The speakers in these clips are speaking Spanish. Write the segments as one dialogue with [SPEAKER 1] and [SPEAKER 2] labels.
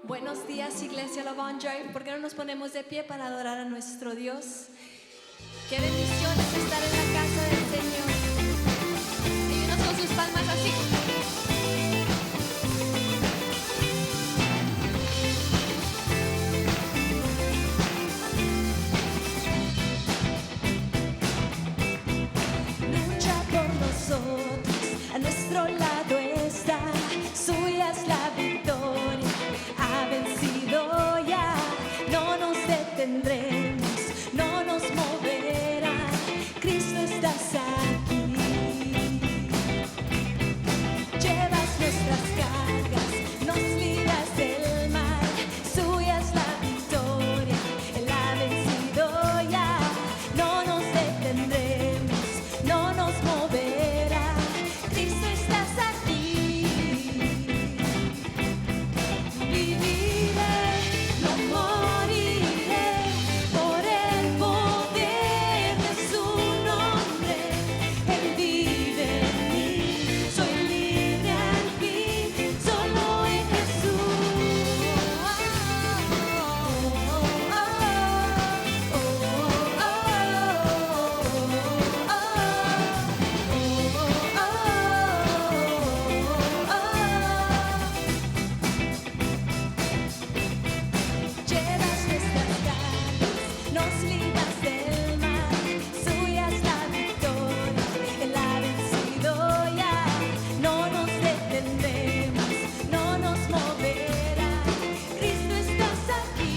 [SPEAKER 1] Buenos días, Iglesia Lavandre. ¿Por qué no nos ponemos de pie para adorar a nuestro Dios? Qué bendición es estar en la casa del Señor. Y unos con sus palmas así. Lucha por nosotros, a nuestro lado está, suya es la victoria, ha vencido ya, no nos detendremos, no nos moverá, Cristo estás aquí. Llevas nuestras cargas, nos libras del mal, suya es la victoria, Él ha vencido ya, no nos detendremos, no nos moverá, Cristo estás aquí. Viviré, no moriré, por el poder de su nombre, Él vive en mí, soy libre al fin, solo en Jesús. Llevas nuestras cargas, nos libras del mal, suya es la victoria, Él ha vencido ya, no nos detendremos, no nos moverá, Cristo estás aquí.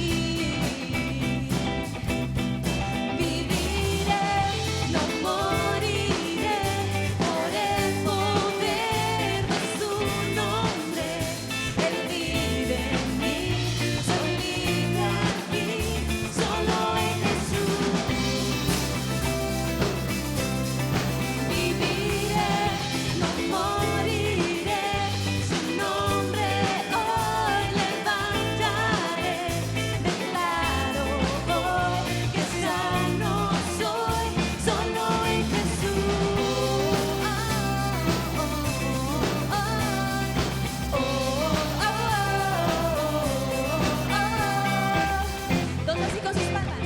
[SPEAKER 1] Viviré, no moriré, por el poder de su nombre, Él vive en mí, soy libre aquí, solo en Jesús. Viviré, no moriré, su nombre hoy levantaré, declaro hoy que sano soy, solo en Jesús. Todos así con sus palmas.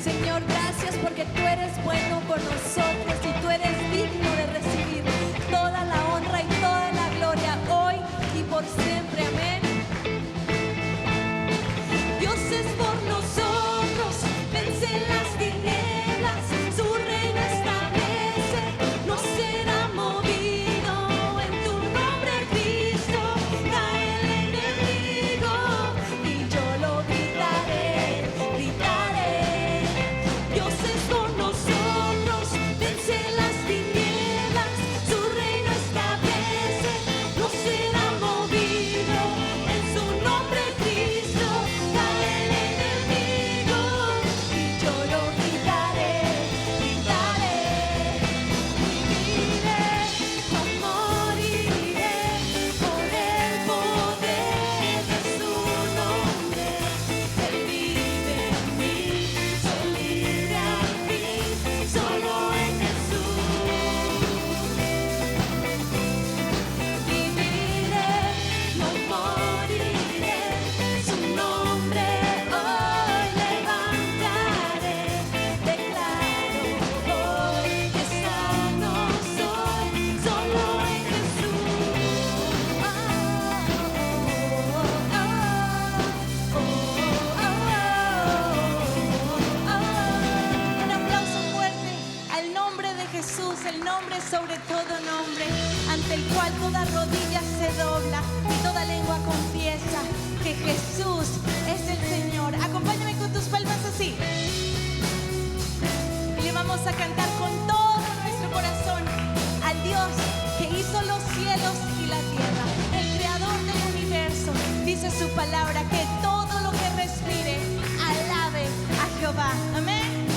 [SPEAKER 1] Señor, gracias porque tú eres bueno con nosotros y tú eres digno de recibir toda la honra y toda la gloria hoy y por siempre. Amén. Dios es por nosotros, vence las tinieblas, su reino establece, no será movido. En tu nombre, Cristo, cae el enemigo y yo lo gritaré, gritaré. Dios es por nosotros, vence las tinieblas, su reino establece, no será movido. En su nombre, Cristo, cae el enemigo y yo lo gritaré, gritaré. Viviré, no moriré, por el poder de su nombre, Él vive en mí, soy libre al fin, solo en Jesús. Viviré, no moriré, su nombre hoy levantaré, declaro hoy que sano soy, solo en Jesús. Un aplauso fuerte al nombre de Jesús, el nombre sobre todo nombre, ante el cual toda rodilla se dobla y toda lengua confiesa que Jesús es el Señor. Acompáñame con tus palmas así. Y le vamos a cantar con todo nuestro corazón al Dios que hizo los cielos y la tierra, el creador del universo. Dice su palabra que todo lo que respire alabe a Jehová. Amén.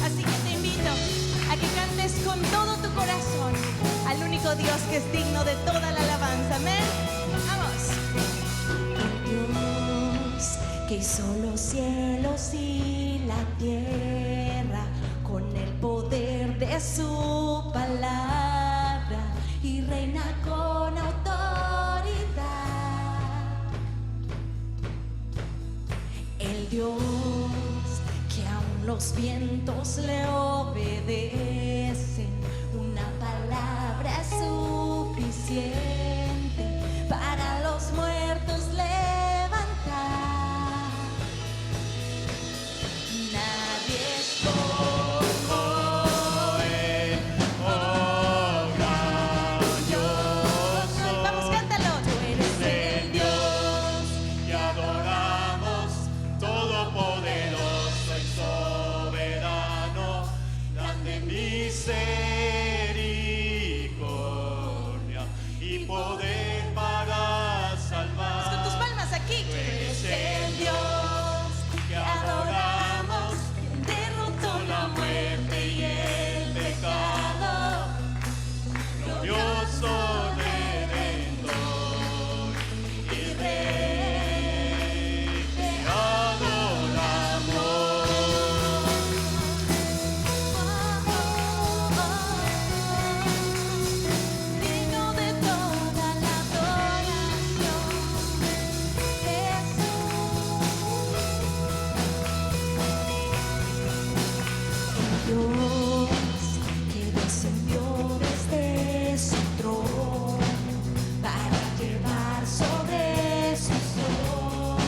[SPEAKER 1] Así que te invito a que cantes con todo tu corazón al único Dios que es digno de toda la alabanza. Amén. Vamos. Dios que hizo los cielos y la tierra con el poder de su palabra y reina con autoridad. Dios que aún los vientos le obedecen. Una palabra es suficiente para los muertos levantar. Nadie es como Él, oh gran Dios. Vamos, cántalo. Tú eres el Dios
[SPEAKER 2] que adoramos, todopoderoso y soberano, grande misericordia y poder para salvar.
[SPEAKER 1] Con tus palmas aquí.
[SPEAKER 2] Tú eres el Dios que adoramos, derrotó la muerte y el pecado, glorioso Redentor y Rey, te adoramos.
[SPEAKER 1] Digno de toda la adoración, Jesús. Dios que descendió desde su trono para llevar sobre sus ojos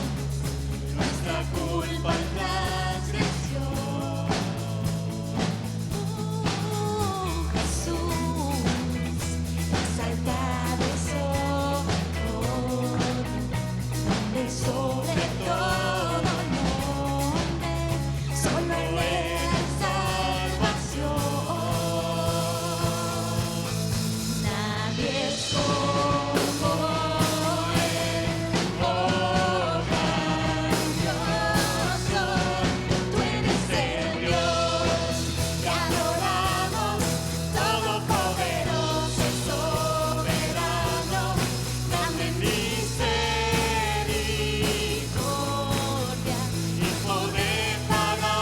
[SPEAKER 2] Nuestra culpa y transgresión.
[SPEAKER 1] Jesús, exaltado sobre todo nombre, solo en él salvación. Nadie es como Él, oh grandioso. Tú eres el Dios que adoramos, todopoderoso y soberano, grande misericordia
[SPEAKER 2] Y poder para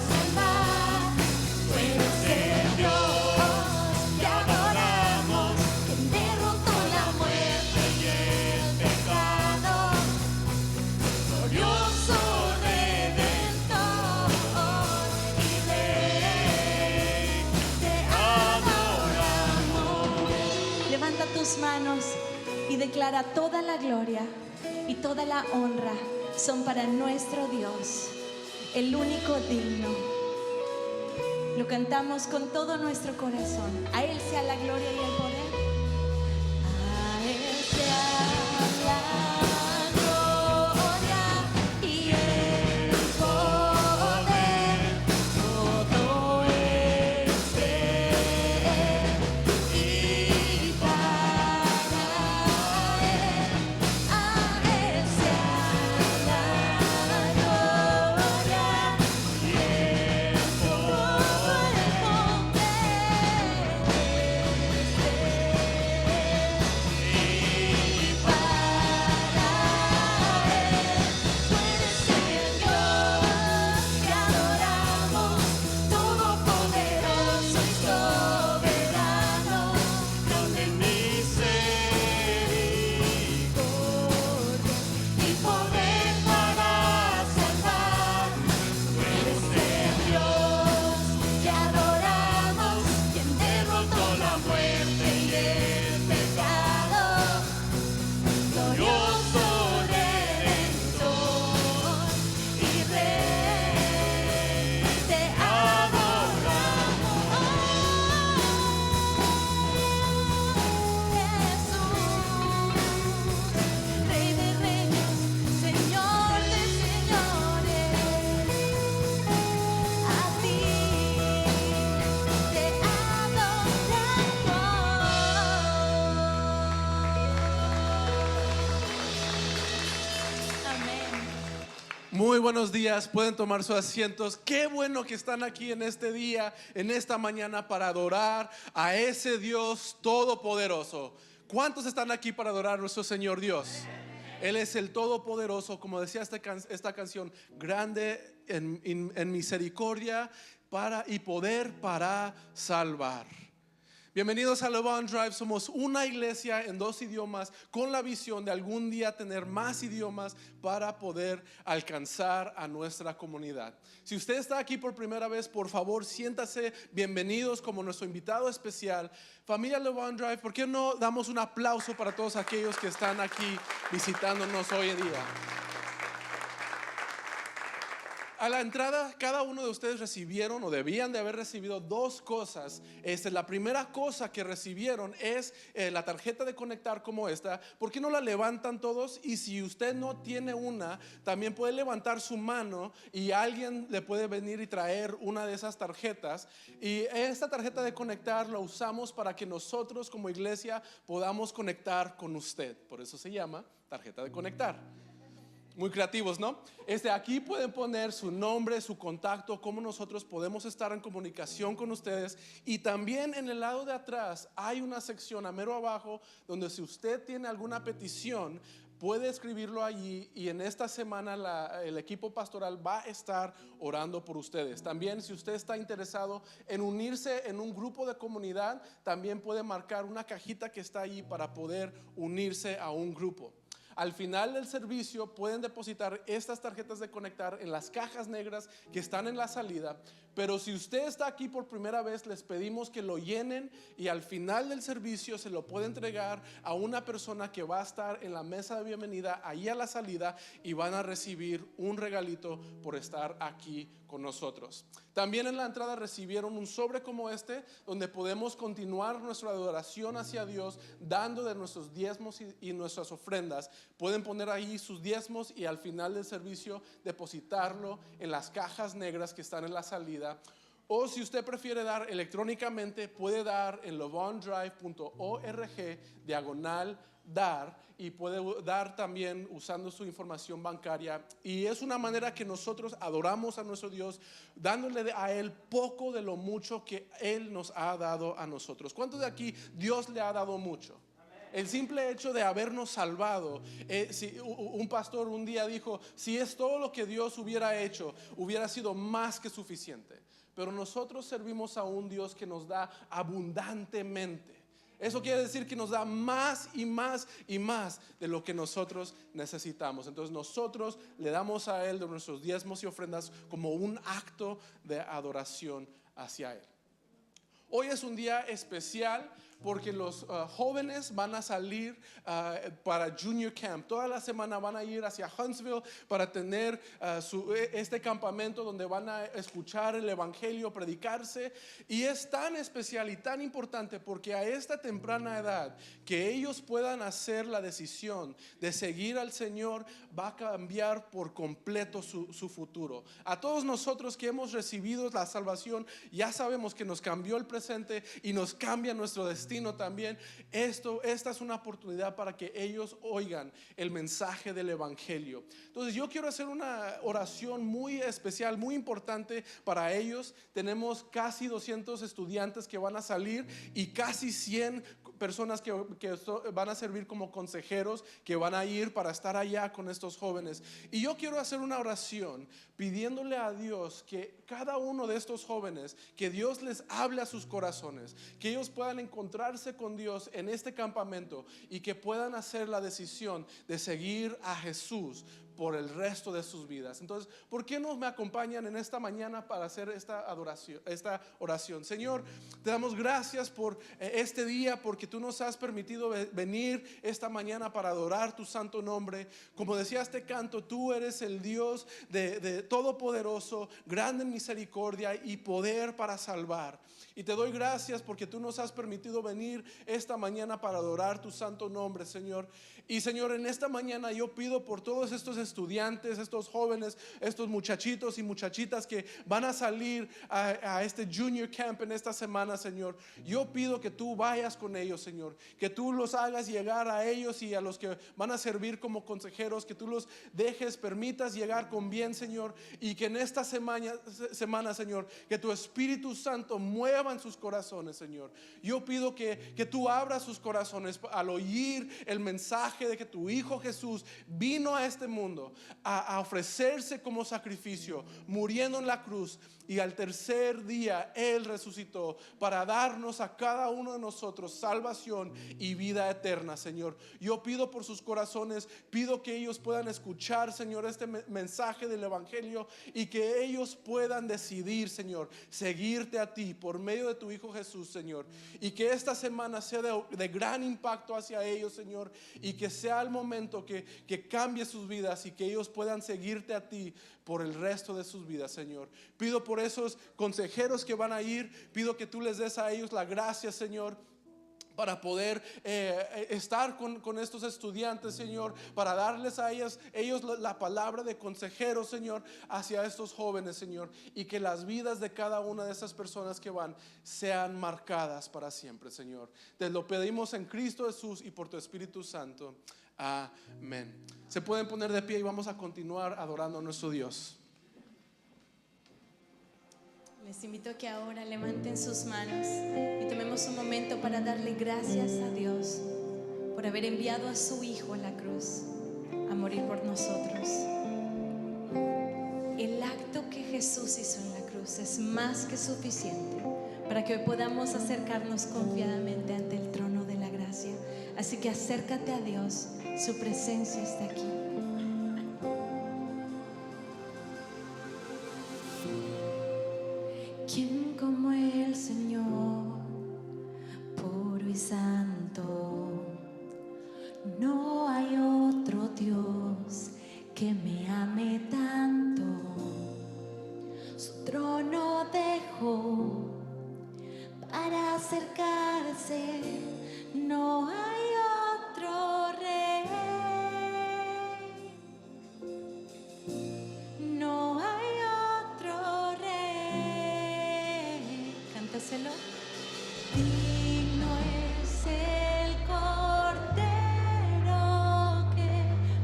[SPEAKER 1] salvar.
[SPEAKER 2] Tú eres el Dios que adoramos,
[SPEAKER 1] Quien derrotó la muerte
[SPEAKER 2] y el pecado,
[SPEAKER 1] glorioso Redentor y Rey, te adoramos. Levanta tus manos y declara: toda la gloria y toda la honra son para nuestro Dios, el único digno. Lo cantamos con todo nuestro corazón. A Él sea la gloria y el poder. A Él sea la gloria y el poder. Todo es de Él y para Él. A Él sea la gloria y el poder.
[SPEAKER 3] Muy buenos días, pueden tomar sus asientos. Qué bueno que están aquí en este día, en esta mañana, para adorar a ese Dios todopoderoso. ¿Cuántos están aquí para adorar a nuestro Señor Dios? Él es el todopoderoso, como decía esta canción, grande en misericordia y poder para salvar. Bienvenidos a Levant Drive. Somos una iglesia en 2 idiomas con la visión de algún día tener más idiomas para poder alcanzar a nuestra comunidad. Si usted está aquí por primera vez, por favor, siéntase bienvenidos como nuestro invitado especial. Familia Levant Drive, ¿por qué no damos un aplauso para todos aquellos que están aquí visitándonos hoy en día? A la entrada, cada uno de ustedes recibieron o debían de haber recibido 2 cosas. La primera cosa que recibieron es la tarjeta de conectar como esta. ¿Por qué no la levantan todos? Y si usted no tiene una, también puede levantar su mano y alguien le puede venir y traer una de esas tarjetas. Y esta tarjeta de conectar la usamos para que nosotros como iglesia podamos conectar con usted. Por eso se llama tarjeta de conectar. Muy creativos, ¿no? Aquí pueden poner su nombre, su contacto, cómo nosotros podemos estar en comunicación con ustedes. Y también en el lado de atrás hay una sección a mero abajo donde si usted tiene alguna petición puede escribirlo allí, y en esta semana el equipo pastoral va a estar orando por ustedes. También si usted está interesado en unirse en un grupo de comunidad, también puede marcar una cajita que está allí para poder unirse a un grupo. Al final del servicio pueden depositar estas tarjetas de conectar en las cajas negras que están en la salida. Pero si usted está aquí por primera vez, les pedimos que lo llenen y al final del servicio se lo puede entregar a una persona que va a estar en la mesa de bienvenida ahí a la salida, y van a recibir un regalito por estar aquí con nosotros. También en la entrada recibieron un sobre como este, donde podemos continuar nuestra adoración hacia Dios dando de nuestros diezmos y nuestras ofrendas. Pueden poner ahí sus diezmos y al final del servicio depositarlo en las cajas negras que están en la salida. O si usted prefiere dar electrónicamente, puede dar en levantdrive.org/dar, y puede dar también usando su información bancaria. Y es una manera que nosotros adoramos a nuestro Dios, dándole a Él poco de lo mucho que Él nos ha dado a nosotros. ¿Cuántos de aquí Dios le ha dado mucho? El simple hecho de habernos salvado. Un pastor un día dijo, si es todo lo que Dios hubiera hecho, hubiera sido más que suficiente. Pero nosotros servimos a un Dios que nos da abundantemente. Eso quiere decir que nos da más y más y más de lo que nosotros necesitamos. Entonces nosotros le damos a Él de nuestros diezmos y ofrendas como un acto de adoración hacia Él. Hoy es un día especial porque los jóvenes van a salir para Junior Camp. Toda la semana van a ir hacia Huntsville para tener este campamento donde van a escuchar el evangelio predicarse. Y es tan especial y tan importante porque a esta temprana edad que ellos puedan hacer la decisión de seguir al Señor va a cambiar por completo su futuro. A todos nosotros que hemos recibido la salvación, ya sabemos que nos cambió el presente y nos cambia nuestro destino también. Esta es una oportunidad para que ellos oigan el mensaje del evangelio. Entonces yo quiero hacer una oración muy especial, muy importante para ellos. Tenemos casi 200 estudiantes que van a salir y casi 100 personas que van a servir como consejeros, que van a ir para estar allá con estos jóvenes. Y yo quiero hacer una oración pidiéndole a Dios que cada uno de estos jóvenes, que Dios les hable a sus corazones, que ellos puedan encontrarse con Dios en este campamento y que puedan hacer la decisión de seguir a Jesús por el resto de sus vidas. Entonces, ¿por qué no me acompañan en esta mañana para hacer esta oración? Señor, te damos gracias por este día, porque tú nos has permitido venir esta mañana para adorar tu santo nombre. Como decía este canto, tú eres el Dios de todopoderoso, grande en misericordia y poder para salvar. Y te doy gracias porque tú nos has permitido venir esta mañana para adorar tu santo nombre, Señor. Y Señor, en esta mañana yo pido por todos estos estudiantes, estos jóvenes, estos muchachitos y muchachitas que van a salir a este Junior Camp en esta semana, Señor. Yo pido que tú vayas con ellos, Señor, que tú los hagas llegar a ellos y a los que van a servir como consejeros, que tú los permitas llegar con bien, Señor, y que en esta semana, Señor, que tu Espíritu Santo mueva en sus corazones, Señor. Yo pido que tú abras sus corazones al oír el mensaje de que tu Hijo Jesús vino a este mundo mundo, a ofrecerse como sacrificio, muriendo en la cruz, y al tercer día Él resucitó para darnos a cada uno de nosotros salvación y vida eterna, Señor. Yo pido por sus corazones, pido que ellos puedan escuchar, Señor, este mensaje del Evangelio, y que ellos puedan decidir, Señor, seguirte a ti por medio de tu Hijo Jesús, Señor. Y que esta semana sea de gran impacto hacia ellos, Señor, y que sea el momento que cambie sus vidas y que ellos puedan seguirte a ti por el resto de sus vidas, Señor. Pido por esos consejeros que van a ir, pido que tú les des a ellos la gracia, Señor, para poder estar con estos estudiantes, Señor, para darles a ellos la palabra de consejero, Señor, hacia estos jóvenes, Señor, y que las vidas de cada una de esas personas que van sean marcadas para siempre, Señor. Te lo pedimos en Cristo Jesús y por tu Espíritu Santo. Amén. Se pueden poner de pie y vamos a continuar adorando a nuestro Dios.
[SPEAKER 1] Les invito a que ahora levanten sus manos y tomemos un momento para darle gracias a Dios por haber enviado a su Hijo a la cruz a morir por nosotros. El acto que Jesús hizo en la cruz es más que suficiente para que hoy podamos acercarnos confiadamente ante el trono de la gracia. Así que acércate a Dios, su presencia está aquí. ¿Quién como el Señor, puro y santo? No hay otro Dios que me ame tanto. Su trono dejó para acercarse. No hay otro rey. No hay otro rey. Cántaselo. Digno es el Cordero que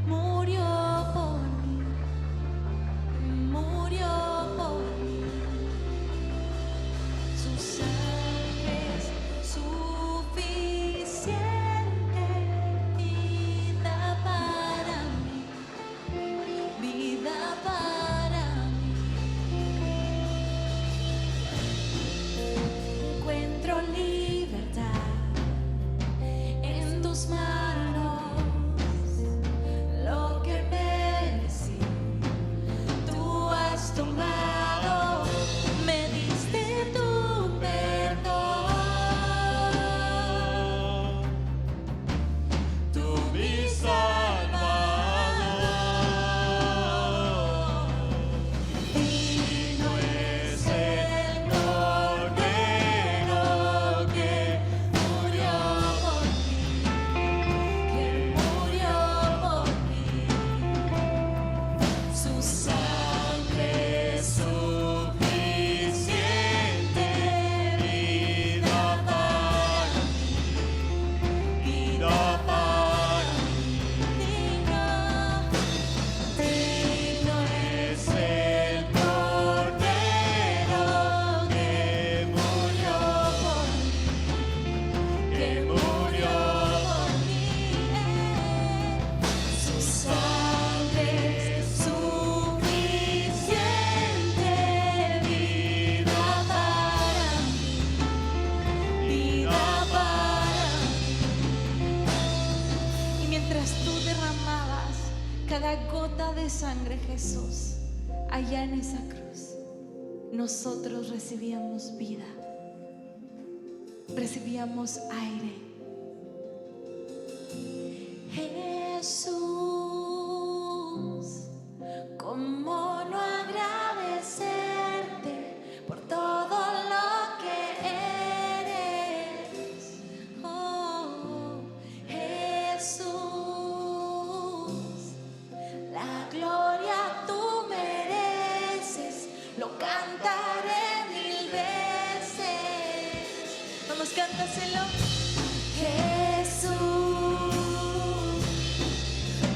[SPEAKER 1] murió por mí. Murió por mí. Su sangre es suficiente, vida para mí, vida para mí. Encuentro libertad en tus manos, lo que merecí, tú has tomado, me diste tu perdón.
[SPEAKER 2] Tú mi Salvador.
[SPEAKER 1] Digno
[SPEAKER 2] Es el Cordero que
[SPEAKER 1] murió por mí, que murió por mí. Su sangre
[SPEAKER 2] es suficiente, vida para mí, vida para mí.
[SPEAKER 1] digno
[SPEAKER 2] Es el Cordero que murió por mí, que murió por mí.
[SPEAKER 1] Su sangre es suficiente, vida para mí, vida para mí. Y mientras tú derramabas cada gota de sangre, Jesús, allá en esa cruz, nosotros recibíamos vida, recibíamos aire. Jesús, ¿cómo no agradecerte por todo lo que eres? Oh, Jesús, la gloria tú mereces, lo cantaré mil veces. Vamos, cántaselo. Jesús,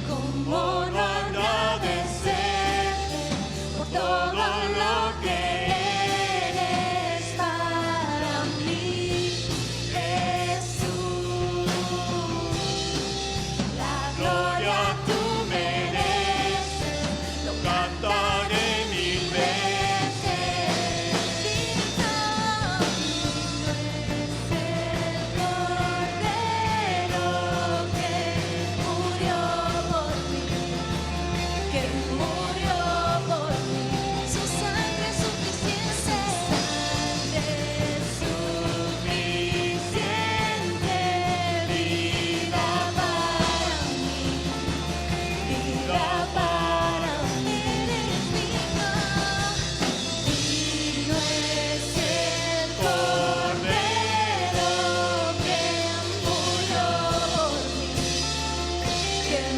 [SPEAKER 1] ¿cómo no agradecerte por todo lo que eres para mí? Jesús, la gloria tú mereces,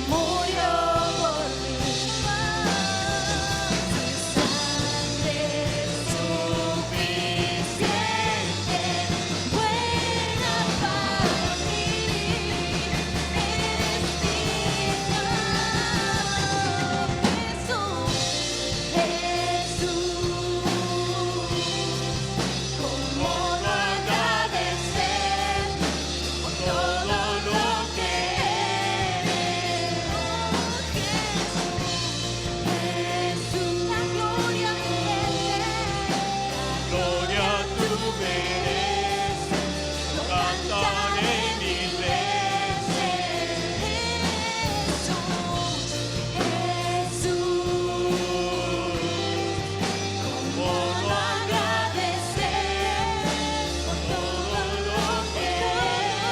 [SPEAKER 1] murió por mí. Su sangre es suficiente, buena para mí. Eres digno, Jesús, ¿cómo no agradecer por todo lo que eres? Jesús, la gloria
[SPEAKER 2] Gloria tú mereces, lo cantaré mil veces.
[SPEAKER 1] ¿Cómo no agradecer por todo lo que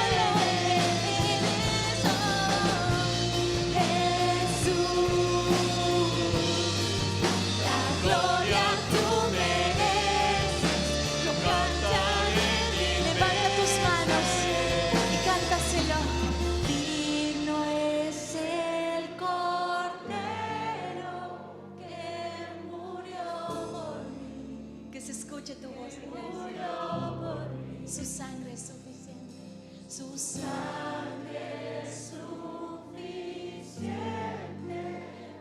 [SPEAKER 1] eres? Jesús, la gloria tú mereces, lo cantaré. Levanta tus manos y cántaselo. Digno es el Cordero que murió por mí. Que se escuche tu voz, iglesia. Su sangre es suficiente. Su sangre es suficiente.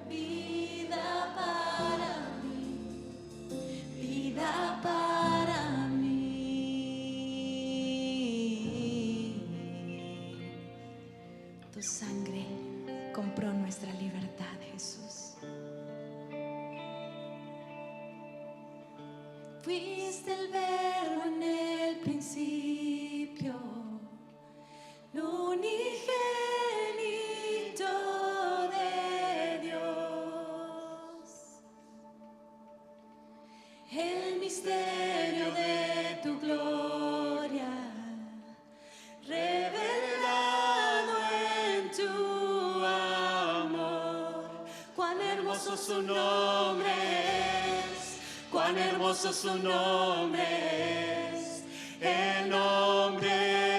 [SPEAKER 1] Vida para mí. Vida para mí. Tu sangre compró nuestra libertad, Jesús. Fuiste el verbo en el principio, unigénito de Dios. El misterio de tu gloria, revelado en tu amor. Cuán hermoso su nombre es, cuán hermoso su nombre es, el nombre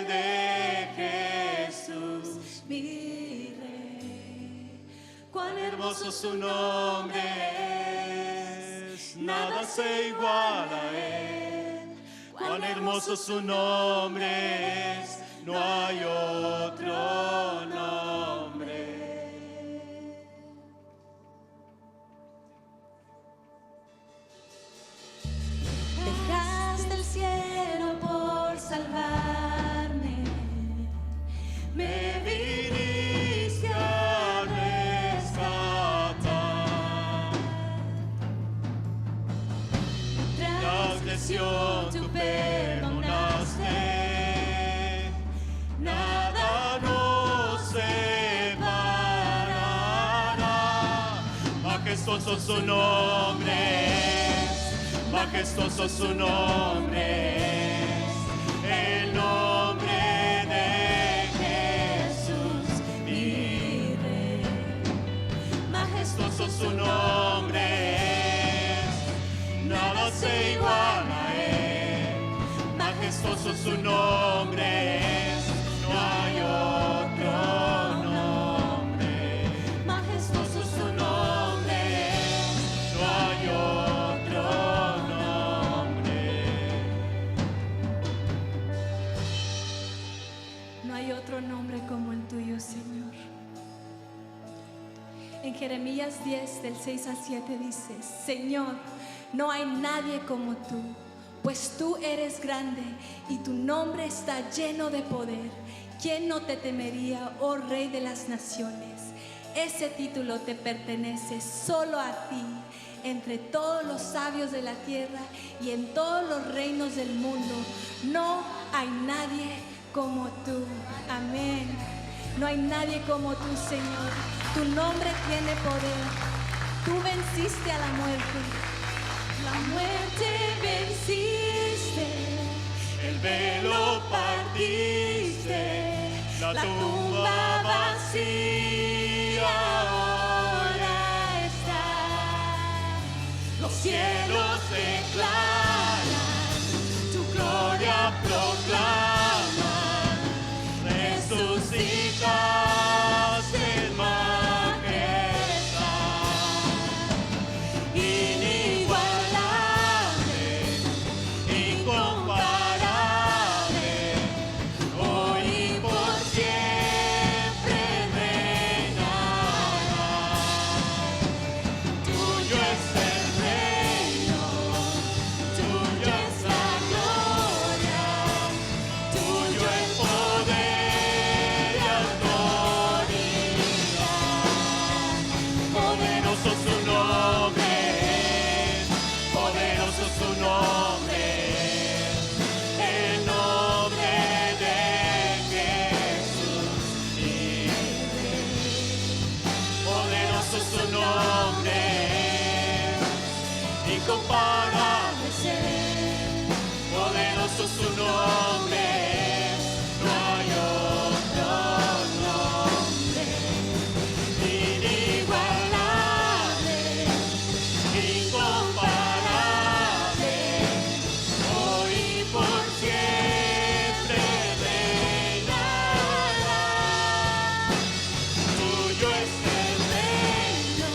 [SPEAKER 1] de Jesús, mi Rey. Cuán hermoso su nombre es, nada se iguala a él. Cuán hermoso su nombre es, no hay otro nombre. Dejaste el cielo por salvarme, me viniste a rescatar. Transgresión tú perdonaste, nada nos separará. Majestuoso su nombre es, majestuoso su nombre es, el nombre de Jesús, mi Rey. Majestuoso su nombre es, nada se iguala a él. Majestuoso su nombre es, no hay otro nombre. Majestuoso su nombre es, no hay otro nombre. No hay otro nombre como el tuyo, Señor. En Jeremías 10, del 6 al 7 dice: Señor, no hay nadie como tú, pues tú eres grande y tu nombre está lleno de poder. ¿Quién no te temería, oh Rey de las naciones? Ese título te pertenece solo a ti, entre todos los sabios de la tierra y en todos los reinos del mundo. No hay nadie como tú. Amén. No hay nadie como tú, Señor. Tu nombre tiene poder. Tú venciste a la muerte. La muerte venciste. El velo partiste. La tumba vacía ahora está. Los cielos declaran, tu gloria proclaman. Resucitaste, hermano.
[SPEAKER 2] incomparable ser, poderoso su nombre es, no hay otro nombre, inigualable, incomparable, hoy y por siempre reinará. Tuyo es el reino,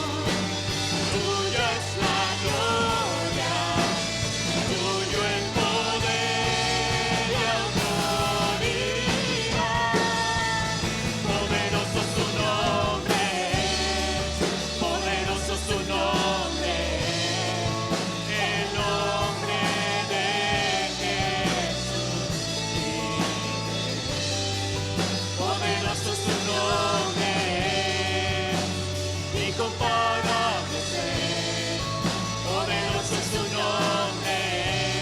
[SPEAKER 2] tuyo es la gloria, tuyo el poder y autoridad. Poderoso su nombre es, poderoso su nombre es, el nombre de Jesús. Poderoso su nombre es, incomparable ser, poderoso su nombre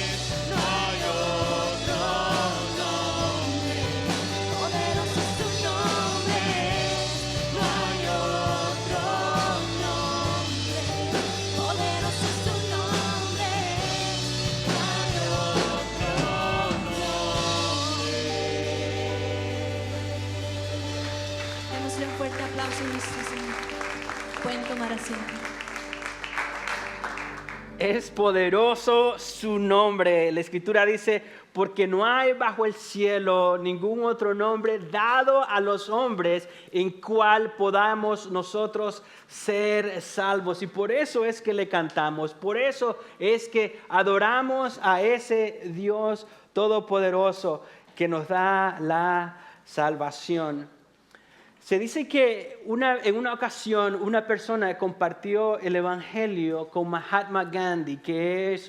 [SPEAKER 2] es, no hay otro nombre, poderoso su nombre es, no hay otro nombre, poderoso su nombre es, no hay otro nombre.
[SPEAKER 1] Démosle un fuerte aplauso a nuestro Señor. Pueden tomar asiento.
[SPEAKER 4] Es poderoso su nombre. La Escritura dice, porque no hay bajo el cielo ningún otro nombre dado a los hombres en cual podamos nosotros ser salvos. Y por eso es que le cantamos, por eso es que adoramos a ese Dios todopoderoso que nos da la salvación. Se dice que en una ocasión una persona compartió el evangelio con Mahatma Gandhi, que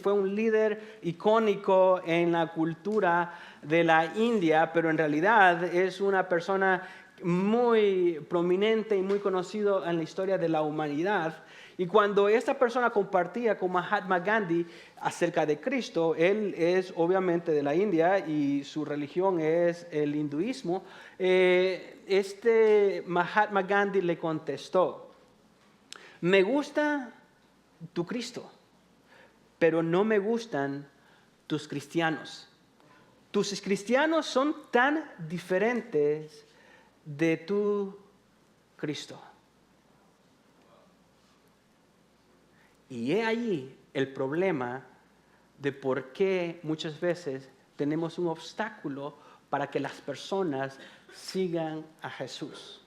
[SPEAKER 4] fue un líder icónico en la cultura de la India, pero en realidad es una persona muy prominente y muy conocido en la historia de la humanidad. Y cuando esta persona compartía con Mahatma Gandhi acerca de Cristo, él es obviamente de la India y su religión es el hinduismo, Mahatma Gandhi le contestó, me gusta tu Cristo, pero no me gustan tus cristianos. Tus cristianos son tan diferentes de tu Cristo. Y he allí el problema de por qué muchas veces tenemos un obstáculo para que las personas sigan a Jesús.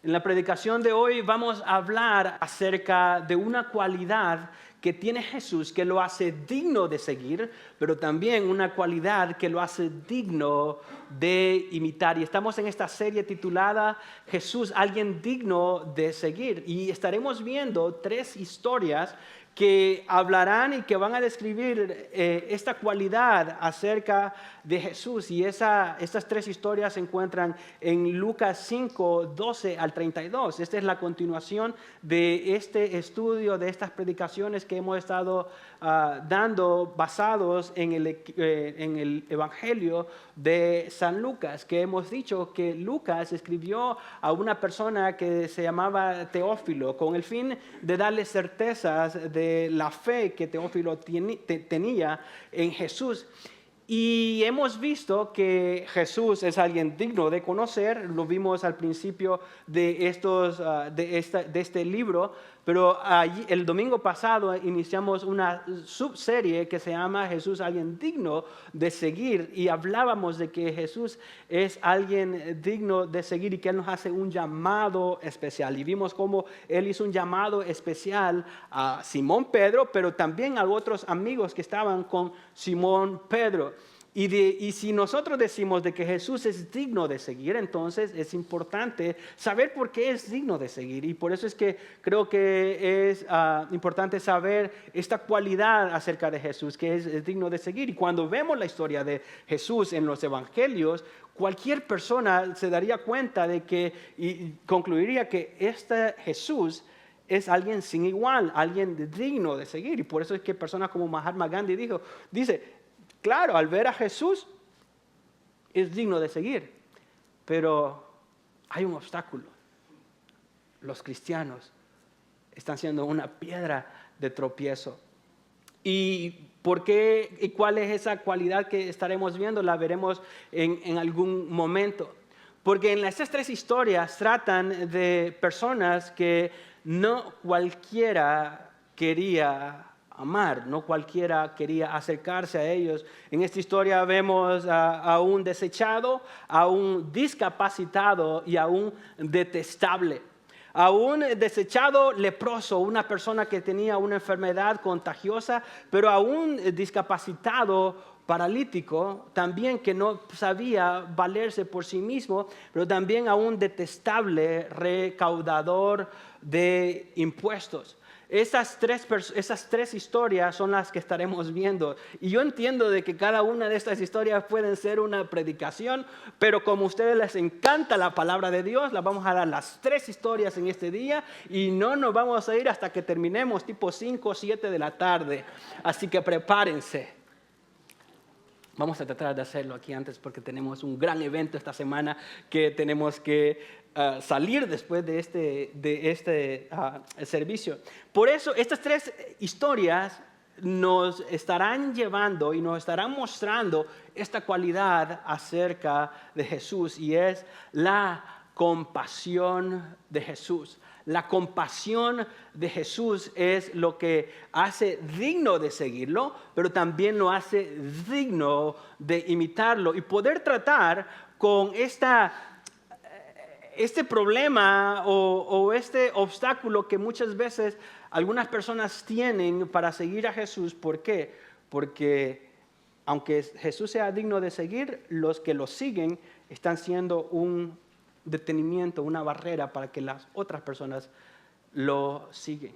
[SPEAKER 4] En la predicación de hoy vamos a hablar acerca de una cualidad que tiene Jesús que lo hace digno de seguir, pero también una cualidad que lo hace digno de imitar. Y estamos en esta serie titulada Jesús, alguien digno de seguir. Y estaremos viendo 3 historias que hablarán y que van a describir esta cualidad acerca de Jesús. Y estas 3 historias se encuentran en Lucas 5, 12 al 32. Esta es la continuación de este estudio, de estas predicaciones que hemos estado dando basados en el Evangelio de San Lucas, que hemos dicho que Lucas escribió a una persona que se llamaba Teófilo, con el fin de darle certezas de la fe que Teófilo tenía en Jesús. Y hemos visto que Jesús es alguien digno de conocer, lo vimos al principio de este libro, pero el domingo pasado iniciamos una subserie que se llama Jesús, alguien digno de seguir, y hablábamos de que Jesús es alguien digno de seguir y que Él nos hace un llamado especial. Y vimos cómo Él hizo un llamado especial a Simón Pedro, pero también a otros amigos que estaban con Simón Pedro. Y si nosotros decimos de que Jesús es digno de seguir, entonces es importante saber por qué es digno de seguir. Y por eso es que creo que es importante saber esta cualidad acerca de Jesús, que es digno de seguir. Y cuando vemos la historia de Jesús en los evangelios, cualquier persona se daría cuenta de que, y concluiría que este Jesús es alguien sin igual, alguien digno de seguir. Y por eso es que personas como Mahatma Gandhi dice, claro, al ver a Jesús es digno de seguir, pero hay un obstáculo. Los cristianos están siendo una piedra de tropiezo. ¿Y por qué y cuál es esa cualidad que estaremos viendo? La veremos en algún momento. Porque en estas 3 historias tratan de personas que no cualquiera quería amar, no cualquiera quería acercarse a ellos. En esta historia vemos a un desechado, a un discapacitado y a un detestable. A un desechado leproso, una persona que tenía una enfermedad contagiosa, pero a un discapacitado paralítico, también que no sabía valerse por sí mismo, pero también a un detestable recaudador de impuestos. Esas tres historias son las que estaremos viendo. Y yo entiendo de que cada una de estas historias pueden ser una predicación, pero como a ustedes les encanta la palabra de Dios, las vamos a dar las 3 historias en este día y no nos vamos a ir hasta que terminemos tipo 5 o 7 de la tarde. Así que prepárense. Vamos a tratar de hacerlo aquí antes porque tenemos un gran evento esta semana que tenemos que salir después de este servicio. Por eso estas 3 historias nos estarán llevando y nos estarán mostrando esta cualidad acerca de Jesús, y es la compasión de Jesús. La compasión de Jesús es lo que hace digno de seguirlo, pero también lo hace digno de imitarlo y poder tratar con este problema o este obstáculo que muchas veces algunas personas tienen para seguir a Jesús. ¿Por qué? Porque aunque Jesús sea digno de seguir, los que lo siguen están siendo un detenimiento, una barrera para que las otras personas lo siguen.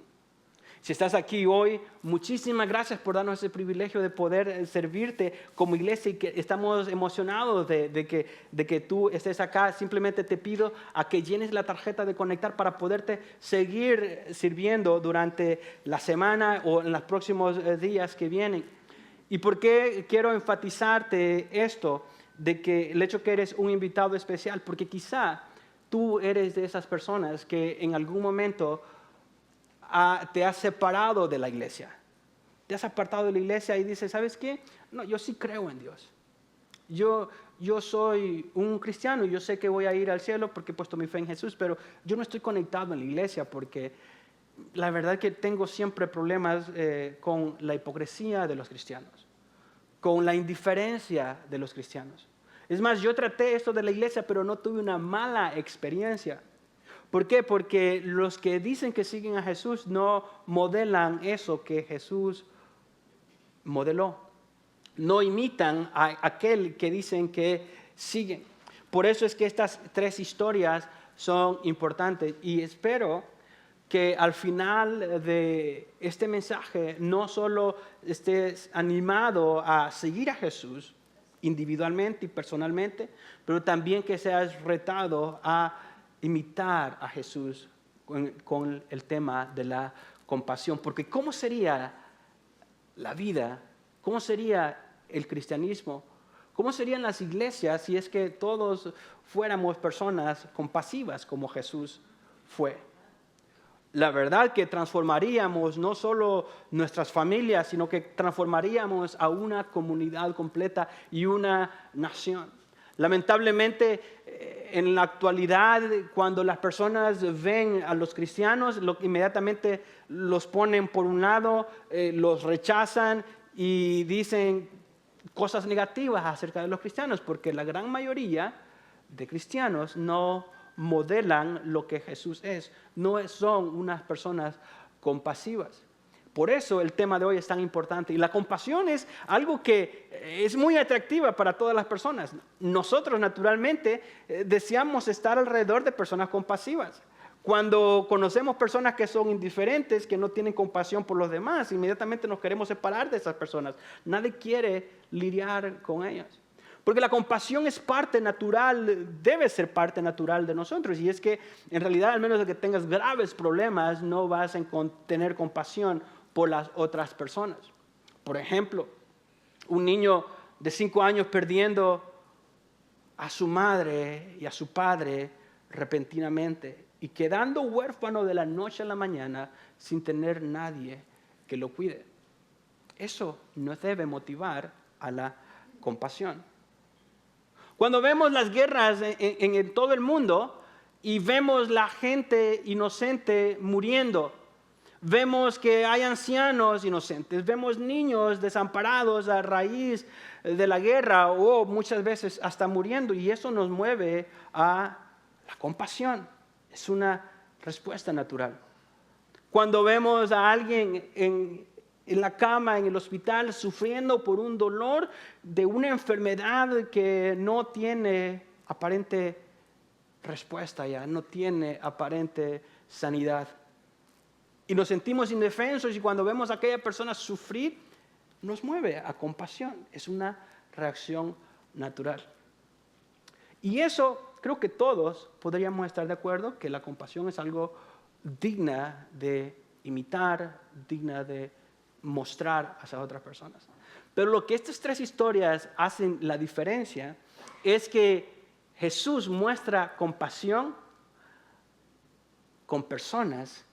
[SPEAKER 4] Si estás aquí hoy, muchísimas gracias por darnos ese privilegio de poder servirte como iglesia, y que estamos emocionados de que tú estés acá. Simplemente te pido a que llenes la tarjeta de conectar para poderte seguir sirviendo durante la semana o en los próximos días que vienen. ¿Y por qué quiero enfatizarte esto? De que el hecho que eres un invitado especial, porque quizá tú eres de esas personas que en algún momento te has separado de la iglesia. Te has apartado de la iglesia y dices, ¿sabes qué? No, yo sí creo en Dios. Yo soy un cristiano y yo sé que voy a ir al cielo porque he puesto mi fe en Jesús, pero yo no estoy conectado en la iglesia porque la verdad que tengo siempre problemas con la hipocresía de los cristianos, con la indiferencia de los cristianos. Es más, yo traté esto de la iglesia, pero no tuve una mala experiencia. ¿Por qué? Porque los que dicen que siguen a Jesús no modelan eso que Jesús modeló. No imitan a aquel que dicen que siguen. Por eso es que estas 3 historias son importantes, y espero que al final de este mensaje no solo estés animado a seguir a Jesús individualmente y personalmente, pero también que seas retado a imitar a Jesús con el tema de la compasión. Porque ¿cómo sería la vida? ¿Cómo sería el cristianismo? ¿Cómo serían las iglesias si es que todos fuéramos personas compasivas como Jesús fue? La verdad que transformaríamos no solo nuestras familias, sino que transformaríamos a una comunidad completa y una nación. Lamentablemente, en la actualidad, cuando las personas ven a los cristianos, inmediatamente los ponen por un lado, los rechazan y dicen cosas negativas acerca de los cristianos, porque la gran mayoría de cristianos no modelan lo que Jesús es, no son unas personas compasivas. Por eso el tema de hoy es tan importante. Y la compasión es algo que es muy atractiva para todas las personas. Nosotros naturalmente deseamos estar alrededor de personas compasivas. Cuando conocemos personas que son indiferentes, que no tienen compasión por los demás, inmediatamente nos queremos separar de esas personas. Nadie quiere lidiar con ellas. Porque la compasión es parte natural, debe ser parte natural de nosotros. Y es que en realidad, al menos de que tengas graves problemas, no vas a tener compasión por las otras personas. Por ejemplo, un niño de 5 años perdiendo a su madre y a su padre repentinamente y quedando huérfano de la noche a la mañana sin tener nadie que lo cuide. Eso nos debe motivar a la compasión. Cuando vemos las guerras en todo el mundo y vemos la gente inocente muriendo, vemos que hay ancianos inocentes, vemos niños desamparados a raíz de la guerra o muchas veces hasta muriendo, y eso nos mueve a la compasión. Es una respuesta natural. Cuando vemos a alguien en la cama, en el hospital, sufriendo por un dolor de una enfermedad que no tiene aparente respuesta ya, no tiene aparente sanidad. Y nos sentimos indefensos, y cuando vemos a aquella persona sufrir, nos mueve a compasión. Es una reacción natural. Y eso creo que todos podríamos estar de acuerdo, que la compasión es algo digna de imitar, digna de mostrar hacia otras personas. Pero lo que estas tres historias hacen la diferencia es que Jesús muestra compasión con personas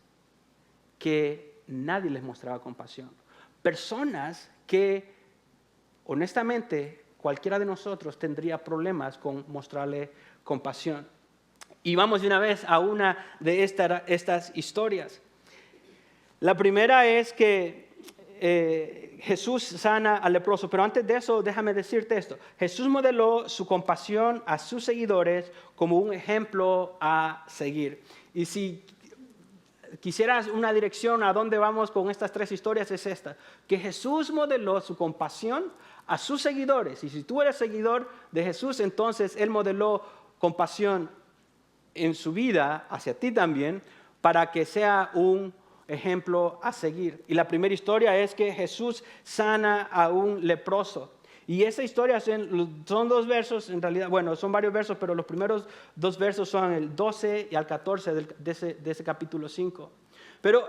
[SPEAKER 4] que nadie les mostraba compasión. Personas que, honestamente, cualquiera de nosotros tendría problemas con mostrarle compasión. Y vamos de una vez a una de estas historias. La primera es que Jesús sana al leproso, pero antes de eso déjame decirte esto. Jesús modeló su compasión a sus seguidores como un ejemplo a seguir. Y si quisieras una dirección a dónde vamos con estas tres historias, es esta: que Jesús modeló su compasión a sus seguidores, y si tú eres seguidor de Jesús, entonces Él modeló compasión en su vida hacia ti también, para que sea un ejemplo a seguir. Y la primera historia es que Jesús sana a un leproso. Y esa historia son dos versos, en realidad, bueno, son varios versos, pero los primeros dos versos son el 12 y el 14 de ese capítulo 5. Pero,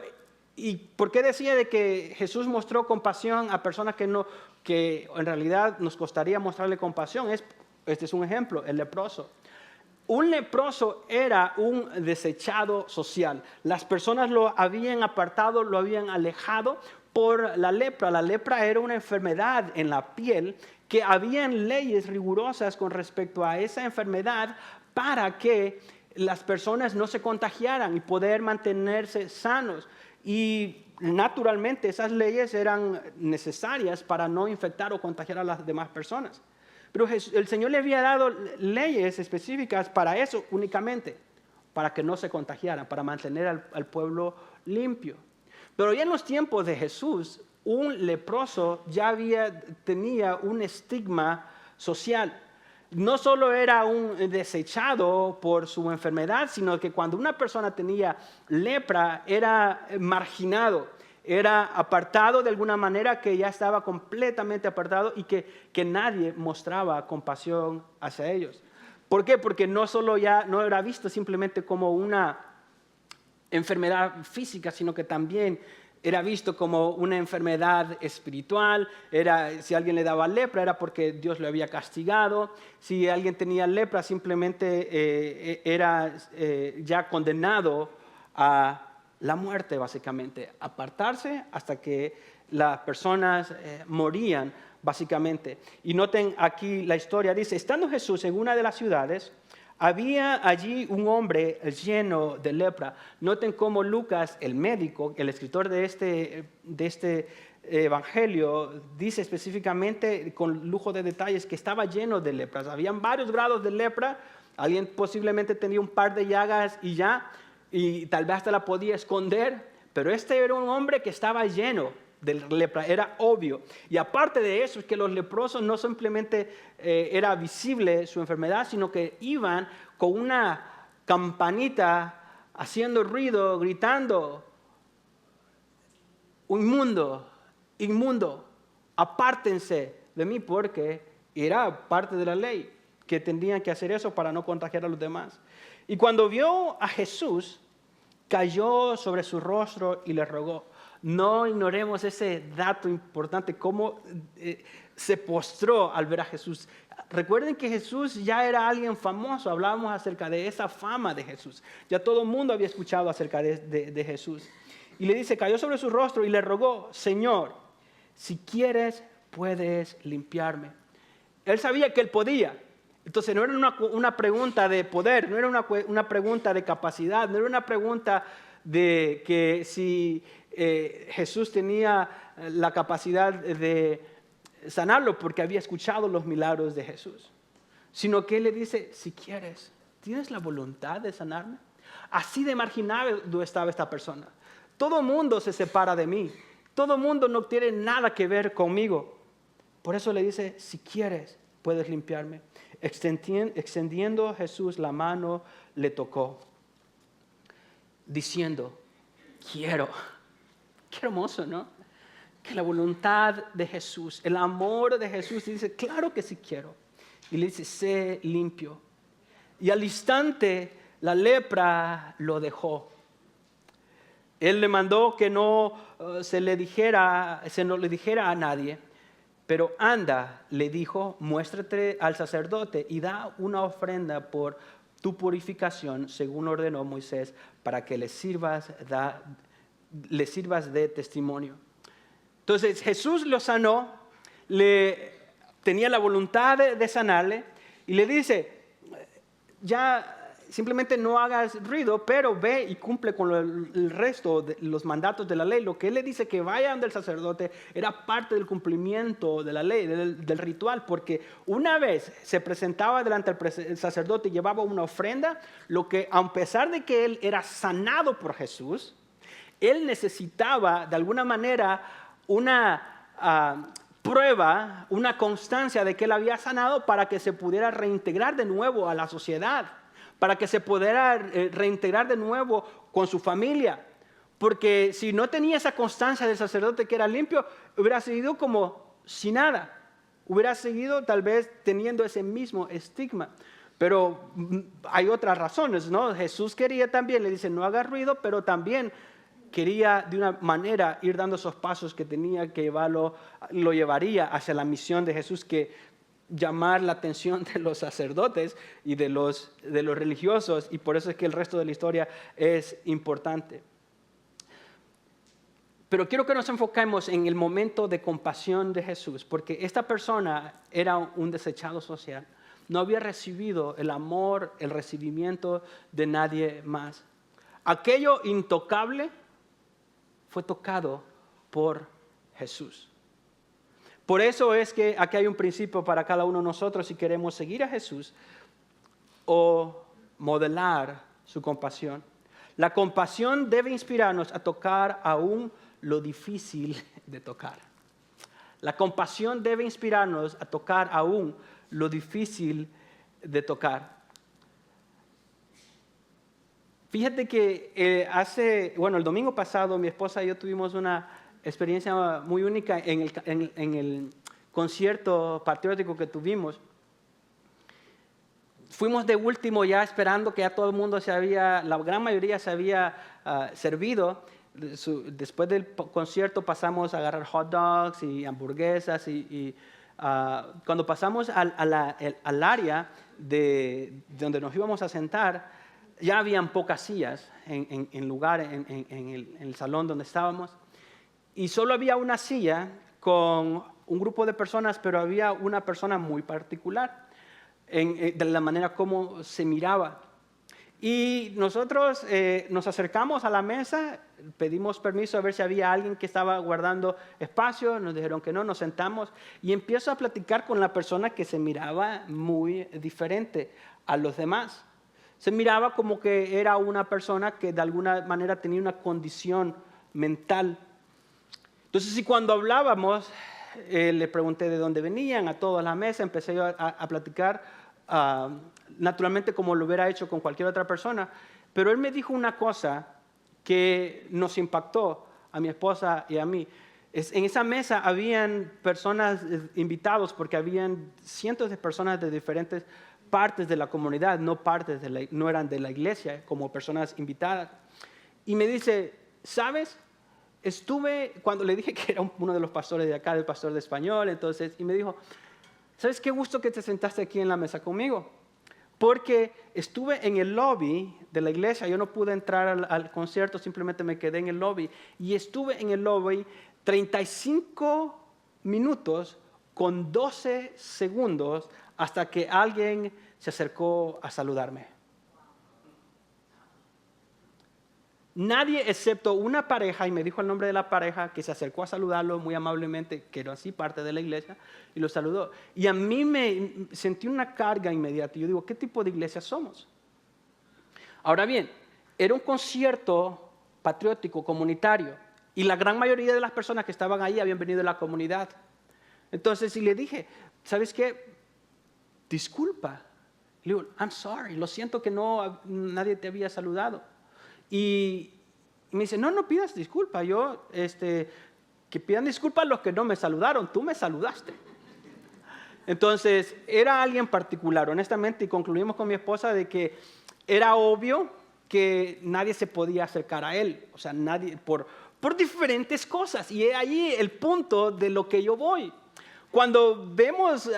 [SPEAKER 4] ¿y por qué decía de que Jesús mostró compasión a personas que en realidad nos costaría mostrarle compasión? Este es un ejemplo, el leproso. Un leproso era un desechado social. Las personas lo habían apartado, lo habían alejado por la lepra. La lepra era una enfermedad en la piel, que habían leyes rigurosas con respecto a esa enfermedad para que las personas no se contagiaran y poder mantenerse sanos. Y naturalmente esas leyes eran necesarias para no infectar o contagiar a las demás personas. Pero el Señor le había dado leyes específicas para eso únicamente, para que no se contagiaran, para mantener al pueblo limpio. Pero ya en los tiempos de Jesús, un leproso ya tenía un estigma social. No solo era un desechado por su enfermedad, sino que cuando una persona tenía lepra era marginado. Era apartado de alguna manera, que ya estaba completamente apartado, y que nadie mostraba compasión hacia ellos. ¿Por qué? Porque no era visto simplemente como una enfermedad física, sino que también era visto como una enfermedad espiritual. Si alguien le daba lepra era porque Dios lo había castigado. Si alguien tenía lepra, simplemente era ya condenado a la muerte, básicamente. Apartarse hasta que las personas morían, básicamente. Y noten aquí la historia. Dice: estando Jesús en una de las ciudades, había allí un hombre lleno de lepra. Noten cómo Lucas, el médico, el escritor de este evangelio, dice específicamente con lujo de detalles que estaba lleno de lepras. Habían varios grados de lepra. Alguien posiblemente tenía un par de llagas y tal vez hasta la podía esconder, pero este era un hombre que estaba lleno de lepra, era obvio. Y aparte de eso, es que los leprosos no simplemente era visible su enfermedad, sino que iban con una campanita haciendo ruido, gritando: inmundo, inmundo, apártense de mí, porque era parte de la ley que tenían que hacer eso para no contagiar a los demás. Y cuando vio a Jesús, cayó sobre su rostro y le rogó. No ignoremos ese dato importante, cómo se postró al ver a Jesús. Recuerden que Jesús ya era alguien famoso, hablábamos acerca de esa fama de Jesús. Ya todo el mundo había escuchado acerca de Jesús. Y le dice, cayó sobre su rostro y le rogó, Señor, si quieres, puedes limpiarme. Él sabía que él podía. Entonces no era una pregunta de poder, no era una pregunta de capacidad, no era una pregunta de que si Jesús tenía la capacidad de sanarlo porque había escuchado los milagros de Jesús, sino que él le dice, si quieres, ¿tienes la voluntad de sanarme? Así de marginado estaba esta persona. Todo el mundo se separa de mí, todo el mundo no tiene nada que ver conmigo. Por eso le dice, si quieres, puedes limpiarme. Extendiendo Jesús la mano, le tocó, diciendo, quiero. Qué hermoso, ¿no? Que la voluntad de Jesús, el amor de Jesús, dice, claro que sí quiero. Y le dice, sé limpio. Y al instante la lepra lo dejó. Él le mandó que no se le dijera a nadie. Pero anda, le dijo, muéstrate al sacerdote y da una ofrenda por tu purificación, según ordenó Moisés, para que le sirvas de testimonio. Entonces Jesús lo sanó, tenía la voluntad de sanarle y le dice, ya simplemente no hagas ruido, pero ve y cumple con el resto de los mandatos de la ley. Lo que él le dice que vaya donde el sacerdote era parte del cumplimiento de la ley, del ritual, porque una vez se presentaba delante del sacerdote y llevaba una ofrenda, lo que a pesar de que él era sanado por Jesús, él necesitaba de alguna manera una prueba, una constancia de que él había sanado para que se pudiera reintegrar de nuevo a la sociedad, para que se pudiera reintegrar de nuevo con su familia. Porque si no tenía esa constancia del sacerdote que era limpio, hubiera seguido como si nada. Hubiera seguido tal vez teniendo ese mismo estigma. Pero hay otras razones, ¿no? Jesús quería también, le dice, no haga ruido, pero también quería de una manera ir dando esos pasos que tenía que llevarlo, lo llevaría hacia la misión de Jesús, que llamar la atención de los sacerdotes y de los religiosos, y por eso es que el resto de la historia es importante. Pero quiero que nos enfoquemos en el momento de compasión de Jesús, porque esta persona era un desechado social, no había recibido el amor, el recibimiento de nadie más. Aquello intocable fue tocado por Jesús. Por eso es que aquí hay un principio para cada uno de nosotros si queremos seguir a Jesús o modelar su compasión. La compasión debe inspirarnos a tocar aún lo difícil de tocar. La compasión debe inspirarnos a tocar aún lo difícil de tocar. Fíjate que el domingo pasado mi esposa y yo tuvimos una experiencia muy única en el concierto patriótico que tuvimos. Fuimos de último ya esperando que ya todo el mundo la gran mayoría se había servido. Después del concierto pasamos a agarrar hot dogs y hamburguesas y cuando pasamos al área de donde nos íbamos a sentar, ya habían pocas sillas en el salón donde estábamos. Y solo había una silla con un grupo de personas, pero había una persona muy particular de la manera como se miraba. Y nosotros nos acercamos a la mesa, pedimos permiso a ver si había alguien que estaba guardando espacio, nos dijeron que no, nos sentamos y empiezo a platicar con la persona que se miraba muy diferente a los demás. Se miraba como que era una persona que de alguna manera tenía una condición mental. Entonces, y cuando hablábamos, le pregunté de dónde venían, a toda la mesa, empecé yo a platicar, naturalmente como lo hubiera hecho con cualquier otra persona, pero él me dijo una cosa que nos impactó a mi esposa y a mí. En esa mesa habían personas invitados, porque habían cientos de personas de diferentes partes de la comunidad, no eran de la iglesia, como personas invitadas. Y me dice, ¿sabes? cuando le dije que era uno de los pastores de acá, el pastor de español, entonces, y me dijo, ¿sabes qué gusto que te sentaste aquí en la mesa conmigo? Porque estuve en el lobby de la iglesia, yo no pude entrar al concierto, simplemente me quedé en el lobby, y estuve en el lobby 35 minutos con 12 segundos hasta que alguien se acercó a saludarme. Nadie excepto una pareja, y me dijo el nombre de la pareja, que se acercó a saludarlo muy amablemente, que era así parte de la iglesia, y lo saludó. Y a mí me sentí una carga inmediata. Yo digo, ¿qué tipo de iglesia somos? Ahora bien, era un concierto patriótico, comunitario, y la gran mayoría de las personas que estaban ahí habían venido de la comunidad. Entonces, y le dije, ¿sabes qué? Disculpa. Le digo, I'm sorry, lo siento que nadie te había saludado. Y me dice, no pidas disculpas, que pidan disculpas los que no me saludaron, tú me saludaste. Entonces, era alguien particular, honestamente, y concluimos con mi esposa de que era obvio que nadie se podía acercar a él, o sea, nadie, por diferentes cosas, y es ahí el punto de lo que yo voy. Cuando vemos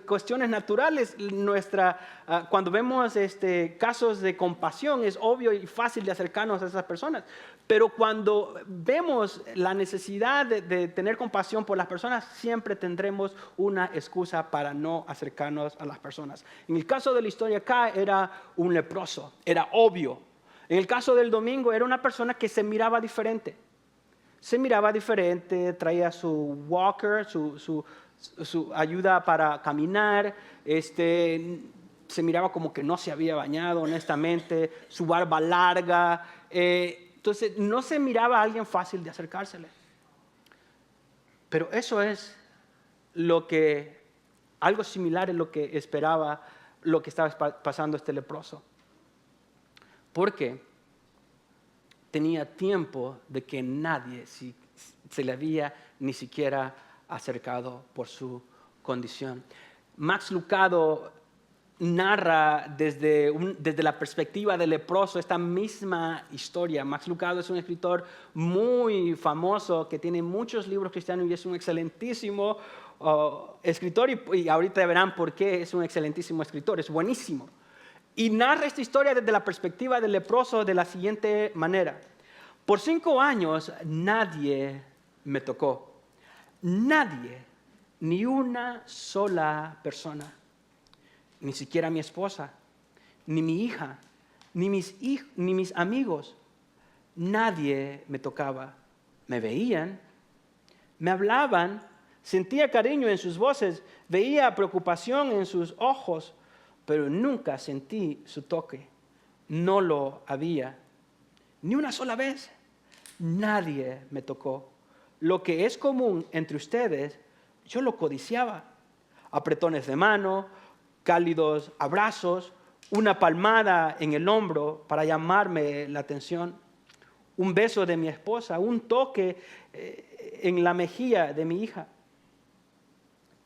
[SPEAKER 4] cuestiones naturales, cuando vemos casos de compasión, es obvio y fácil de acercarnos a esas personas. Pero cuando vemos la necesidad de tener compasión por las personas, siempre tendremos una excusa para no acercarnos a las personas. En el caso de la historia acá, era un leproso, era obvio. En el caso del domingo, era una persona que se miraba diferente. Traía su walker, su ayuda para caminar, se miraba como que no se había bañado, honestamente, su barba larga, entonces no se miraba a alguien fácil de acercársele. Pero eso es algo similar es lo que esperaba, lo que estaba pasando este leproso. Porque tenía tiempo de que nadie se le había ni siquiera acercado por su condición. Max Lucado narra desde la perspectiva del leproso esta misma historia. Max Lucado es un escritor muy famoso que tiene muchos libros cristianos y es un excelentísimo escritor y ahorita verán por qué es un excelentísimo escritor, es buenísimo. Y narra esta historia desde la perspectiva del leproso de la siguiente manera. Por 5 años nadie me tocó. Nadie, ni una sola persona. Ni siquiera mi esposa, ni mi hija, ni mis amigos. Nadie me tocaba. Me veían, me hablaban, sentía cariño en sus voces, veía preocupación en sus ojos, pero nunca sentí su toque. No lo había. Ni una sola vez. Nadie me tocó. Lo que es común entre ustedes, yo lo codiciaba. Apretones de mano, cálidos abrazos, una palmada en el hombro para llamarme la atención, un beso de mi esposa, un toque en la mejilla de mi hija.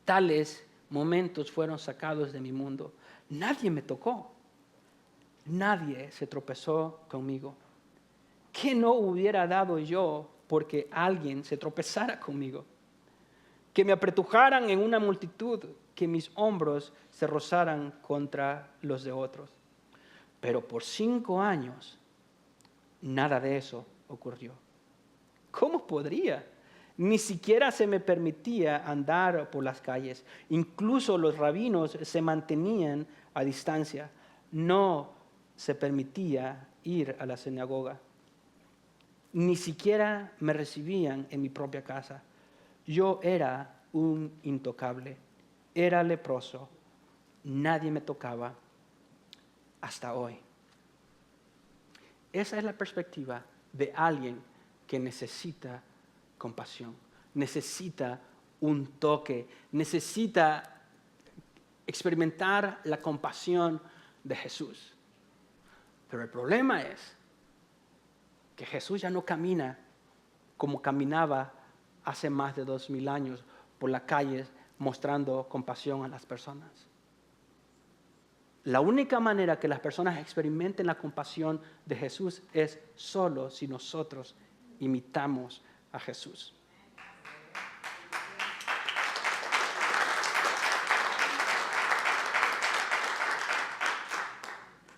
[SPEAKER 4] Tales momentos fueron sacados de mi mundo. Nadie me tocó. Nadie se tropezó conmigo. ¿Qué no hubiera dado yo porque alguien se tropezara conmigo? Que me apretujaran en una multitud, que mis hombros se rozaran contra los de otros. Pero por 5 años, nada de eso ocurrió. ¿Cómo podría? Ni siquiera se me permitía andar por las calles. Incluso los rabinos se mantenían a distancia. No se permitía ir a la sinagoga. Ni siquiera me recibían en mi propia casa. Yo era un intocable. Era leproso. Nadie me tocaba hasta hoy. Esa es la perspectiva de alguien que necesita compasión, necesita un toque, necesita experimentar la compasión de Jesús. Pero el problema es que Jesús ya no camina como caminaba hace más de 2000 años por las calles mostrando compasión a las personas. La única manera que las personas experimenten la compasión de Jesús es solo si nosotros imitamos a Jesús.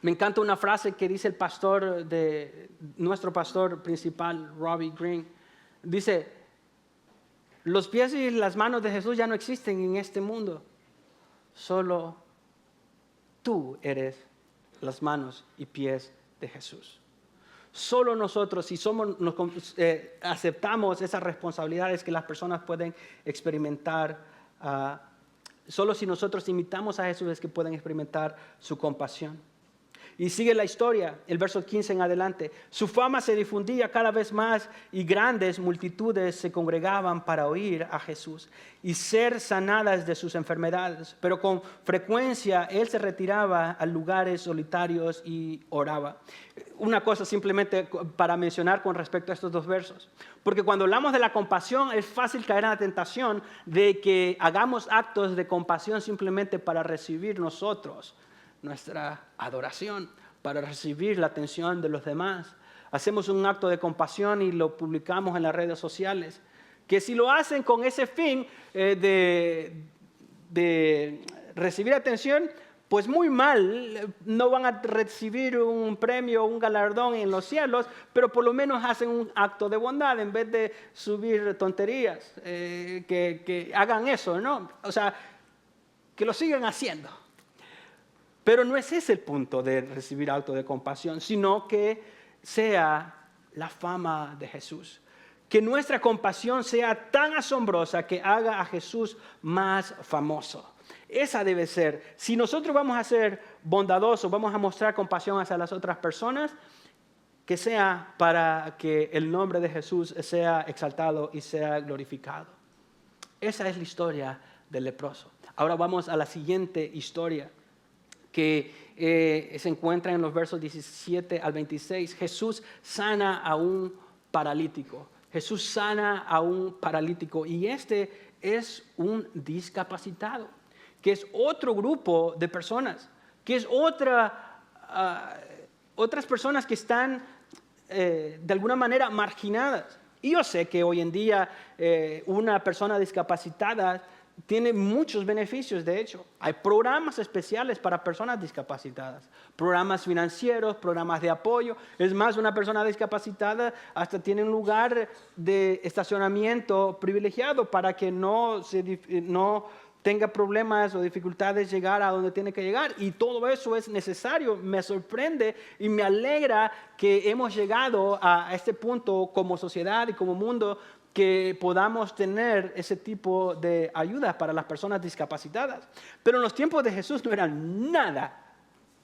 [SPEAKER 4] Me encanta una frase que dice el pastor nuestro pastor principal, Robbie Green. Dice, los pies y las manos de Jesús ya no existen en este mundo. Solo tú eres las manos y pies de Jesús. Solo nosotros, si aceptamos esas responsabilidades que las personas pueden experimentar, solo si nosotros imitamos a Jesús es que pueden experimentar su compasión. Y sigue la historia, el verso 15 en adelante. Su fama se difundía cada vez más y grandes multitudes se congregaban para oír a Jesús y ser sanadas de sus enfermedades. Pero con frecuencia él se retiraba a lugares solitarios y oraba. Una cosa simplemente para mencionar con respecto a estos dos versos. Porque cuando hablamos de la compasión es fácil caer en la tentación de que hagamos actos de compasión simplemente para recibir nosotros nuestra adoración, para recibir la atención de los demás. Hacemos un acto de compasión y lo publicamos en las redes sociales. Que si lo hacen con ese fin de recibir atención, pues muy mal, no van a recibir un premio, un galardón en los cielos, pero por lo menos hacen un acto de bondad en vez de subir tonterías, que hagan eso, ¿no? O sea, que lo sigan haciendo. Pero no es ese el punto de recibir acto de compasión, sino que sea la fama de Jesús. Que nuestra compasión sea tan asombrosa que haga a Jesús más famoso. Esa debe ser. Si nosotros vamos a ser bondadosos, vamos a mostrar compasión hacia las otras personas, que sea para que el nombre de Jesús sea exaltado y sea glorificado. Esa es la historia del leproso. Ahora vamos a la siguiente historia, que se encuentra en los versos 17 al 26. Jesús sana a un paralítico. Jesús sana a un paralítico y este es un discapacitado, que es otro grupo de personas, que es otras personas que están de alguna manera marginadas. Y yo sé que hoy en día una persona discapacitada tiene muchos beneficios, de hecho. Hay programas especiales para personas discapacitadas, programas financieros, programas de apoyo. Es más, una persona discapacitada hasta tiene un lugar de estacionamiento privilegiado para que no tenga problemas o dificultades llegar a donde tiene que llegar. Y todo eso es necesario. Me sorprende y me alegra que hemos llegado a este punto como sociedad y como mundo, que podamos tener ese tipo de ayuda para las personas discapacitadas. Pero en los tiempos de Jesús no era nada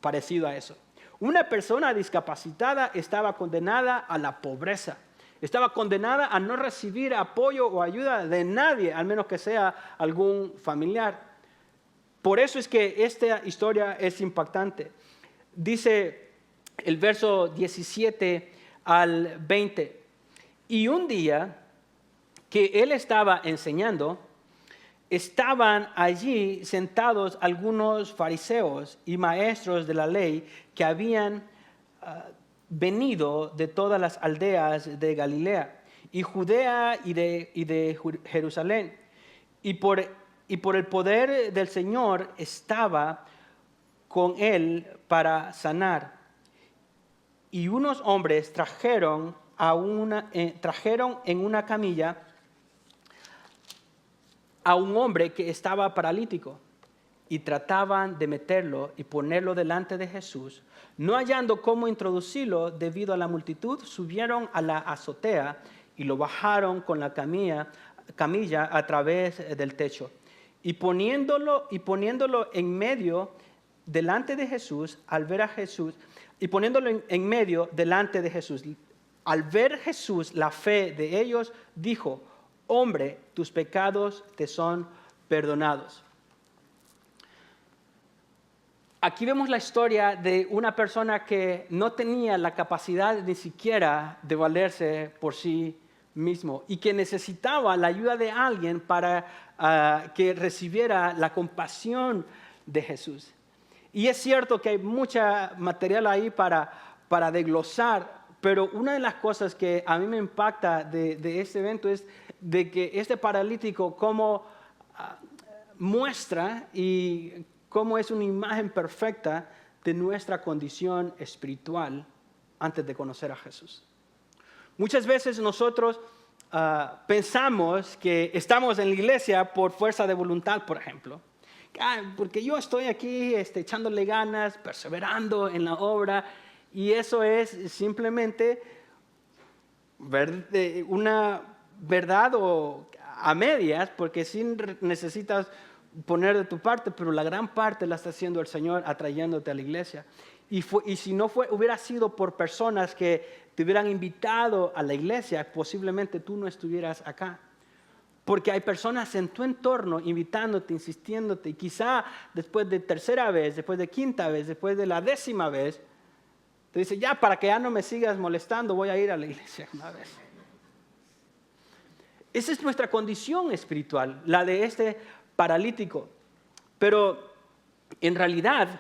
[SPEAKER 4] parecido a eso. Una persona discapacitada estaba condenada a la pobreza. Estaba condenada a no recibir apoyo o ayuda de nadie, al menos que sea algún familiar. Por eso es que esta historia es impactante. Dice el verso 17 al 20. Y un día que él estaba enseñando, estaban allí sentados algunos fariseos y maestros de la ley que habían venido de todas las aldeas de Galilea y Judea y de Jerusalén. Y por el poder del Señor estaba con él para sanar. Y unos hombres trajeron en una camilla a un hombre que estaba paralítico y trataban de meterlo y ponerlo delante de Jesús. No hallando cómo introducirlo debido a la multitud, subieron a la azotea y lo bajaron con la camilla a través del techo. Y poniéndolo en medio delante de Jesús, al ver Jesús la fe de ellos, dijo: hombre, tus pecados te son perdonados. Aquí vemos la historia de una persona que no tenía la capacidad ni siquiera de valerse por sí mismo y que necesitaba la ayuda de alguien para que recibiera la compasión de Jesús. Y es cierto que hay mucha material ahí para desglosar Pero una de las cosas que a mí me impacta de este evento es de que este paralítico cómo muestra y cómo es una imagen perfecta de nuestra condición espiritual antes de conocer a Jesús. Muchas veces nosotros pensamos que estamos en la iglesia por fuerza de voluntad, por ejemplo. Porque yo estoy aquí echándole ganas, perseverando en la obra, y eso es simplemente una verdad o a medias, porque sí necesitas poner de tu parte, pero la gran parte la está haciendo el Señor atrayéndote a la iglesia. Y si no hubiera sido por personas que te hubieran invitado a la iglesia, posiblemente tú no estuvieras acá. Porque hay personas en tu entorno invitándote, insistiéndote, y quizá después de tercera vez, después de quinta vez, después de la 10ª vez, te dice, ya, para que ya no me sigas molestando, voy a ir a la iglesia una vez. Esa es nuestra condición espiritual, la de este paralítico. Pero en realidad,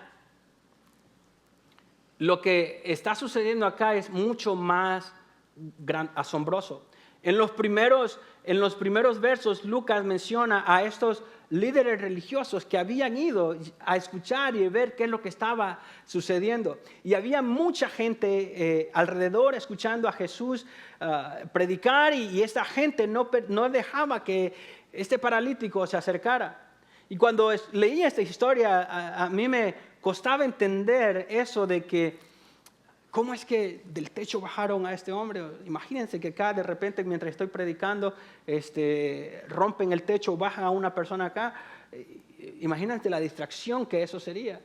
[SPEAKER 4] lo que está sucediendo acá es mucho más asombroso. En los primeros versos, Lucas menciona a estos líderes religiosos que habían ido a escuchar y ver qué es lo que estaba sucediendo. Y había mucha gente alrededor escuchando a Jesús predicar, y esta gente no dejaba que este paralítico se acercara. Y cuando leí esta historia, a mí me costaba entender eso de que ¿cómo es que del techo bajaron a este hombre? Imagínense que acá de repente mientras estoy predicando rompen el techo, bajan a una persona acá. Imagínate la distracción que eso sería.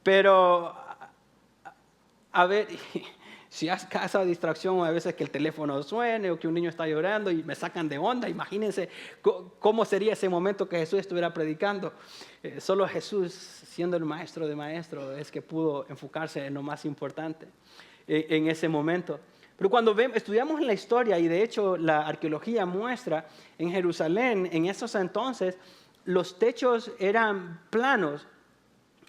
[SPEAKER 4] Pero, a ver, si has esa distracción a veces que el teléfono suene o que un niño está llorando y me sacan de onda, imagínense cómo sería ese momento que Jesús estuviera predicando. Solo Jesús, siendo el maestro de maestros, es que pudo enfocarse en lo más importante en ese momento. Pero cuando estudiamos la historia, y de hecho la arqueología muestra, en Jerusalén, en esos entonces, los techos eran planos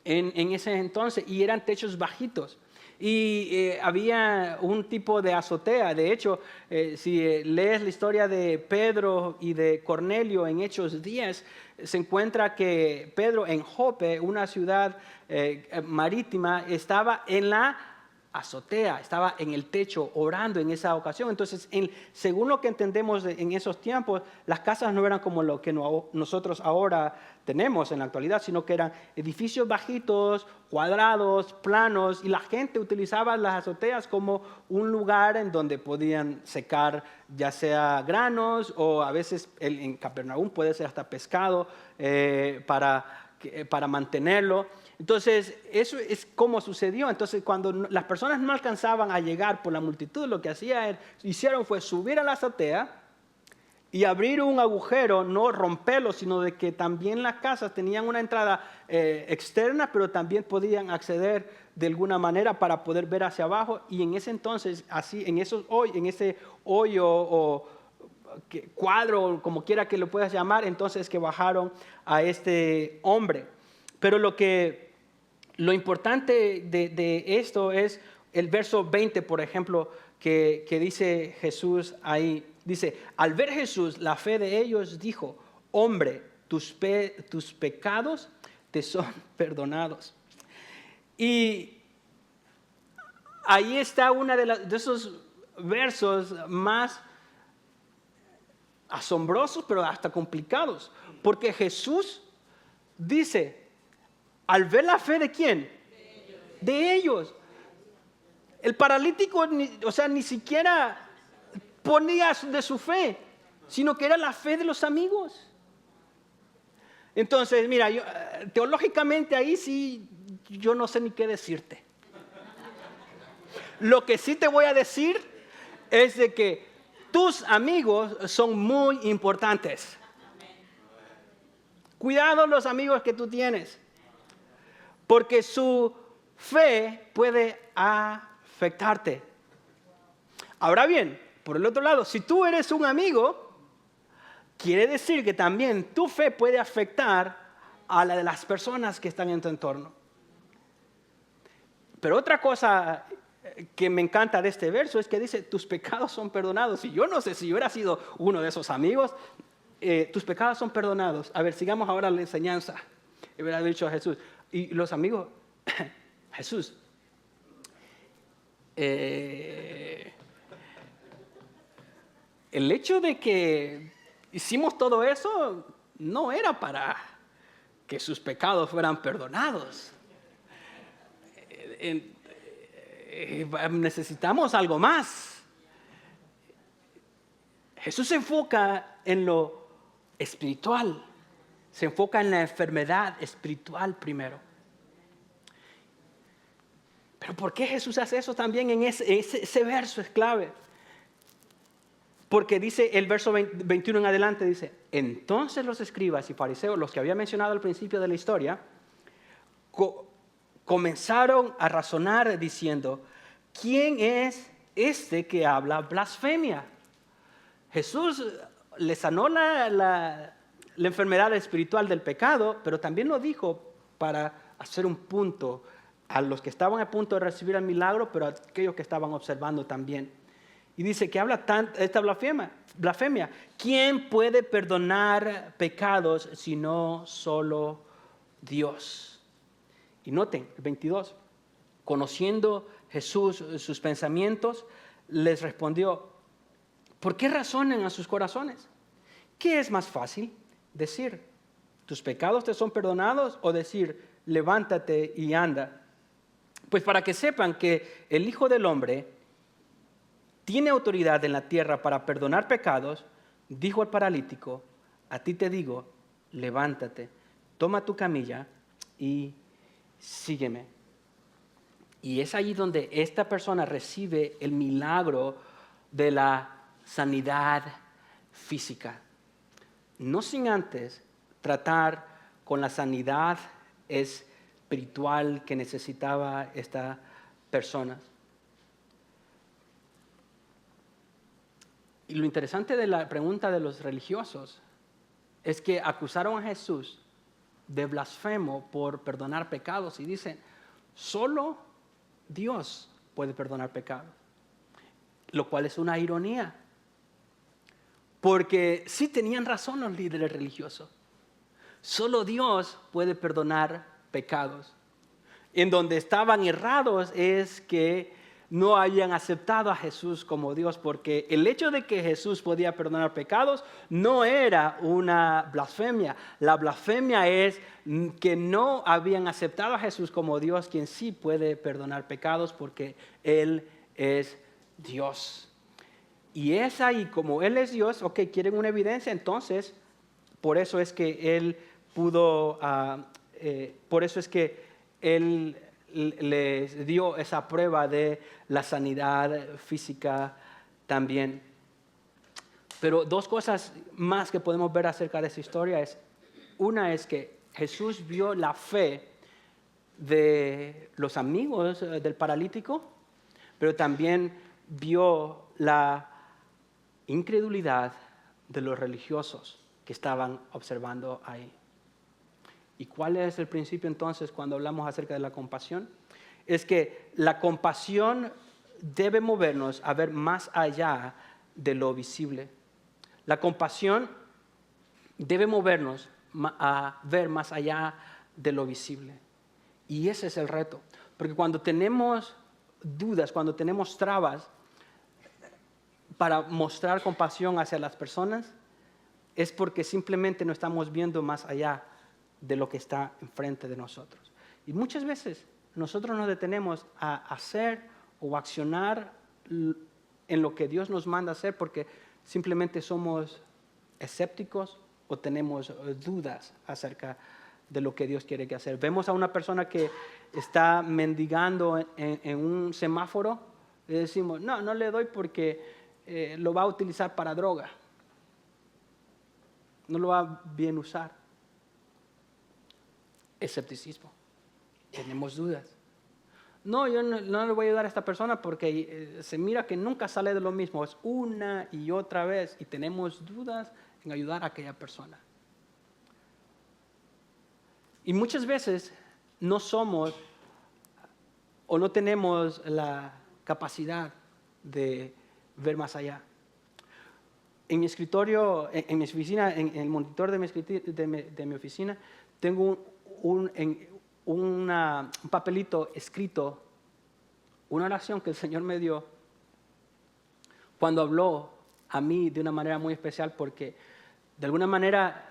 [SPEAKER 4] en ese entonces, y eran techos bajitos. Y había un tipo de azotea. De hecho, si lees la historia de Pedro y de Cornelio en Hechos 10, se encuentra que Pedro en Jope, una ciudad marítima, estaba en la azotea, estaba en el techo orando en esa ocasión. Entonces, según lo que entendemos en esos tiempos, las casas no eran como lo que nosotros ahora tenemos en la actualidad, sino que eran edificios bajitos, cuadrados, planos, y la gente utilizaba las azoteas como un lugar en donde podían secar ya sea granos, o a veces en Capernaum puede ser hasta pescado para mantenerlo. Entonces, eso es como sucedió. Entonces, cuando las personas no alcanzaban a llegar por la multitud, lo que hicieron fue subir a la azotea y abrir un agujero, no romperlo, sino de que también las casas tenían una entrada externa, pero también podían acceder de alguna manera para poder ver hacia abajo. Y en ese entonces, así, en ese hoyo o cuadro, como quiera que lo puedas llamar, entonces que bajaron a este hombre. Pero lo importante de esto es el verso 20, por ejemplo, que dice Jesús ahí. Dice, al ver Jesús la fe de ellos, dijo, hombre, tus pecados te son perdonados. Y ahí está uno de esos versos más asombrosos, pero hasta complicados. Porque Jesús dice, al ver la fe de ¿quién? De ellos. El paralítico, ni siquiera ponía de su fe, sino que era la fe de los amigos. Entonces, mira, teológicamente ahí sí, yo no sé ni qué decirte. Lo que sí te voy a decir es de que tus amigos son muy importantes. Cuidado los amigos que tú tienes, porque su fe puede afectarte. Ahora bien, por el otro lado, si tú eres un amigo, quiere decir que también tu fe puede afectar a la de las personas que están en tu entorno. Pero otra cosa que me encanta de este verso es que dice, tus pecados son perdonados. Y yo no sé si yo hubiera sido uno de esos amigos, tus pecados son perdonados. A ver, sigamos ahora la enseñanza. Y hubiera dicho a Jesús. Y los amigos, Jesús, el hecho de que hicimos todo eso no era para que sus pecados fueran perdonados. Necesitamos algo más. Jesús se enfoca en lo espiritual, se enfoca en la enfermedad espiritual primero. Pero ¿por qué Jesús hace eso también en ese verso? Es clave. Porque dice el verso 21 en adelante, dice, entonces los escribas y fariseos, los que había mencionado al principio de la historia, comenzaron a razonar diciendo, ¿quién es este que habla blasfemia? Jesús le sanó la enfermedad espiritual del pecado, pero también lo dijo para hacer un punto a los que estaban a punto de recibir el milagro, pero a aquellos que estaban observando también. Y dice que habla esta blasfemia. ¿Quién puede perdonar pecados sino solo Dios? Y noten, el 22, conociendo Jesús sus pensamientos, les respondió, ¿por qué razonan a sus corazones? ¿Qué es más fácil decir, tus pecados te son perdonados, o decir, levántate y anda? Pues para que sepan que el Hijo del Hombre tiene autoridad en la tierra para perdonar pecados, dijo al paralítico, a ti te digo, levántate, toma tu camilla y sígueme. Y es allí donde esta persona recibe el milagro de la sanidad física. No sin antes tratar con la sanidad espiritual que necesitaba esta persona. Y lo interesante de la pregunta de los religiosos es que acusaron a Jesús de blasfemo por perdonar pecados y dicen, solo Dios puede perdonar pecados, lo cual es una ironía, porque sí tenían razón los líderes religiosos, solo Dios puede perdonar pecados. En donde estaban errados es que no habían aceptado a Jesús como Dios, porque el hecho de que Jesús podía perdonar pecados no era una blasfemia. La blasfemia es que no habían aceptado a Jesús como Dios, quien sí puede perdonar pecados porque Él es Dios. Y es ahí, como Él es Dios, ok, quieren una evidencia, entonces, por eso es que Él pudo, por eso es que Él les dio esa prueba de la sanidad física también. Pero dos cosas más que podemos ver acerca de esa historia es, una es que Jesús vio la fe de los amigos del paralítico, pero también vio la incredulidad de los religiosos que estaban observando ahí. ¿Y cuál es el principio entonces cuando hablamos acerca de la compasión? Es que la compasión debe movernos a ver más allá de lo visible. La compasión debe movernos a ver más allá de lo visible. Y ese es el reto. Porque cuando tenemos dudas, cuando tenemos trabas para mostrar compasión hacia las personas, es porque simplemente no estamos viendo más allá de lo que está enfrente de nosotros. Y muchas veces nosotros nos detenemos a hacer o accionar en lo que Dios nos manda hacer porque simplemente somos escépticos o tenemos dudas acerca de lo que Dios quiere que hacer. Vemos a una persona que está mendigando en un semáforo y decimos, no le doy porque lo va a utilizar para droga. No lo va a bien usar. Escepticismo. Tenemos dudas. No, yo no le voy a ayudar a esta persona porque se mira que nunca sale de lo mismo. Es una y otra vez y tenemos dudas en ayudar a aquella persona. Y muchas veces no somos o no tenemos capacidad de ver más allá. En mi escritorio, en mi oficina, en el monitor de mi oficina, tengo un papelito escrito, una oración que el Señor me dio cuando habló a mí de una manera muy especial, porque de alguna manera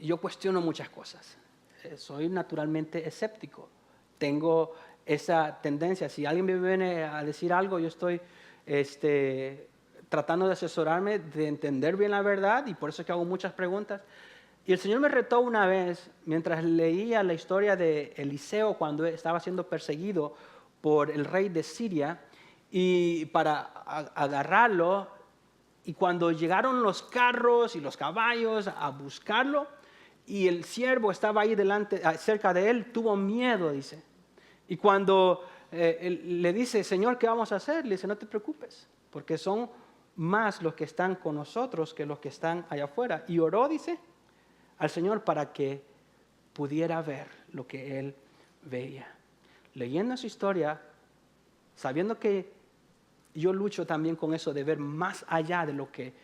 [SPEAKER 4] yo cuestiono muchas cosas. Soy naturalmente escéptico. Tengo esa tendencia. Si alguien me viene a decir algo, yo estoy tratando de asesorarme, de entender bien la verdad, y por eso es que hago muchas preguntas. Y el Señor me retó una vez, mientras leía la historia de Eliseo cuando estaba siendo perseguido por el rey de Siria, y para agarrarlo, y cuando llegaron los carros y los caballos a buscarlo, y el siervo estaba ahí cerca de él, tuvo miedo, dice. Y cuando él le dice, Señor, ¿qué vamos a hacer? Le dice, no te preocupes, porque son más los que están con nosotros que los que están allá afuera. Y oró, dice, al Señor para que pudiera ver lo que él veía. Leyendo su historia, sabiendo que yo lucho también con eso de ver más allá de lo que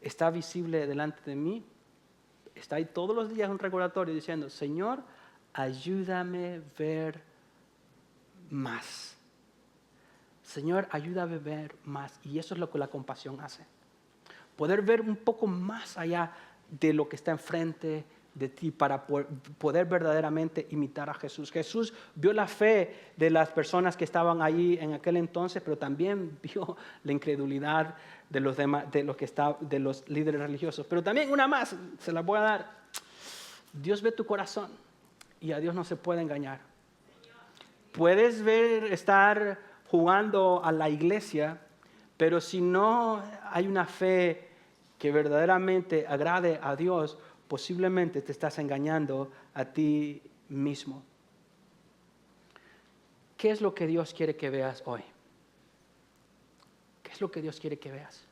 [SPEAKER 4] está visible delante de mí, está ahí todos los días un recordatorio diciendo, Señor, ayúdame a ver más. Señor, ayúdame a ver más. Y eso es lo que la compasión hace. Poder ver un poco más allá de lo que está enfrente de ti para poder verdaderamente imitar a Jesús. Jesús vio la fe de las personas que estaban allí en aquel entonces, pero también vio la incredulidad de los demás, de los líderes religiosos. Pero también una más, se la voy a dar. Dios ve tu corazón y a Dios no se puede engañar. Puedes estar jugando a la iglesia, pero si no hay una fe que verdaderamente agrade a Dios, posiblemente te estás engañando a ti mismo. ¿Qué es lo que Dios quiere que veas hoy? ¿Qué es lo que Dios quiere que veas?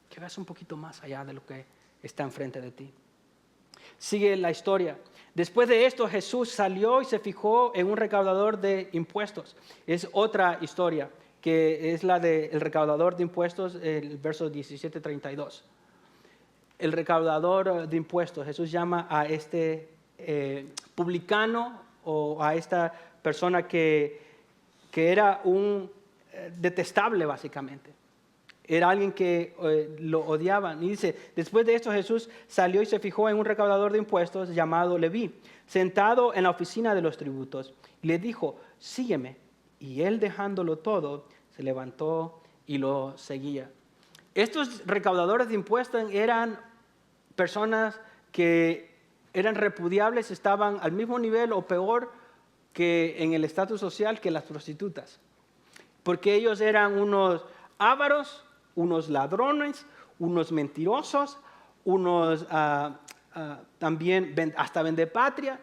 [SPEAKER 4] Que veas un poquito más allá de lo que está enfrente de ti. Sigue la historia. Después de esto, Jesús salió y se fijó en un recaudador de impuestos. Es otra historia, que es la del recaudador de impuestos, el verso 17-32. El recaudador de impuestos, Jesús llama a este publicano o a esta persona que era un detestable básicamente. Era alguien que lo odiaban. Y dice, después de esto Jesús salió y se fijó en un recaudador de impuestos llamado Leví, sentado en la oficina de los tributos. Y le dijo, sígueme. Y él, dejándolo todo, se levantó y lo seguía. Estos recaudadores de impuestos eran personas que eran repudiables, estaban al mismo nivel o peor que en el estatus social que las prostitutas. Porque ellos eran unos ávaros, unos ladrones, unos mentirosos, unos también hasta vendepatria,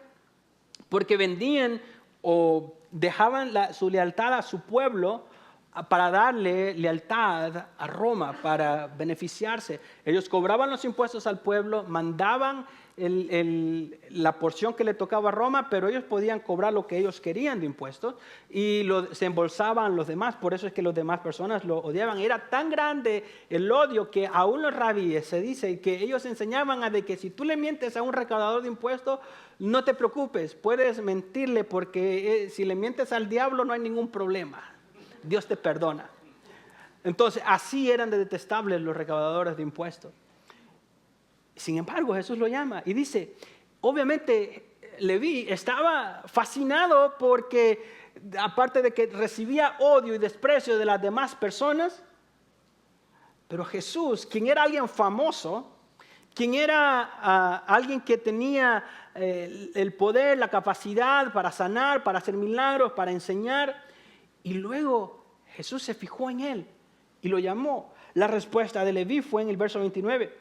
[SPEAKER 4] porque vendían o dejaban su lealtad a su pueblo para darle lealtad a Roma, para beneficiarse. Ellos cobraban los impuestos al pueblo, mandaban la porción que le tocaba a Roma, pero ellos podían cobrar lo que ellos querían de impuestos y se embolsaban los demás. Por eso es que las demás personas lo odiaban. Era tan grande el odio que aún los rabíes se dice que ellos enseñaban de que si tú le mientes a un recaudador de impuestos, no te preocupes, puedes mentirle porque si le mientes al diablo no hay ningún problema. Dios te perdona. Entonces, así eran de detestables los recaudadores de impuestos. Sin embargo, Jesús lo llama y dice, obviamente, Leví estaba fascinado porque, aparte de que recibía odio y desprecio de las demás personas, pero Jesús, quien era alguien famoso, quien era alguien que tenía el poder, la capacidad para sanar, para hacer milagros, para enseñar, y luego Jesús se fijó en él y lo llamó. La respuesta de Leví fue en el verso 29.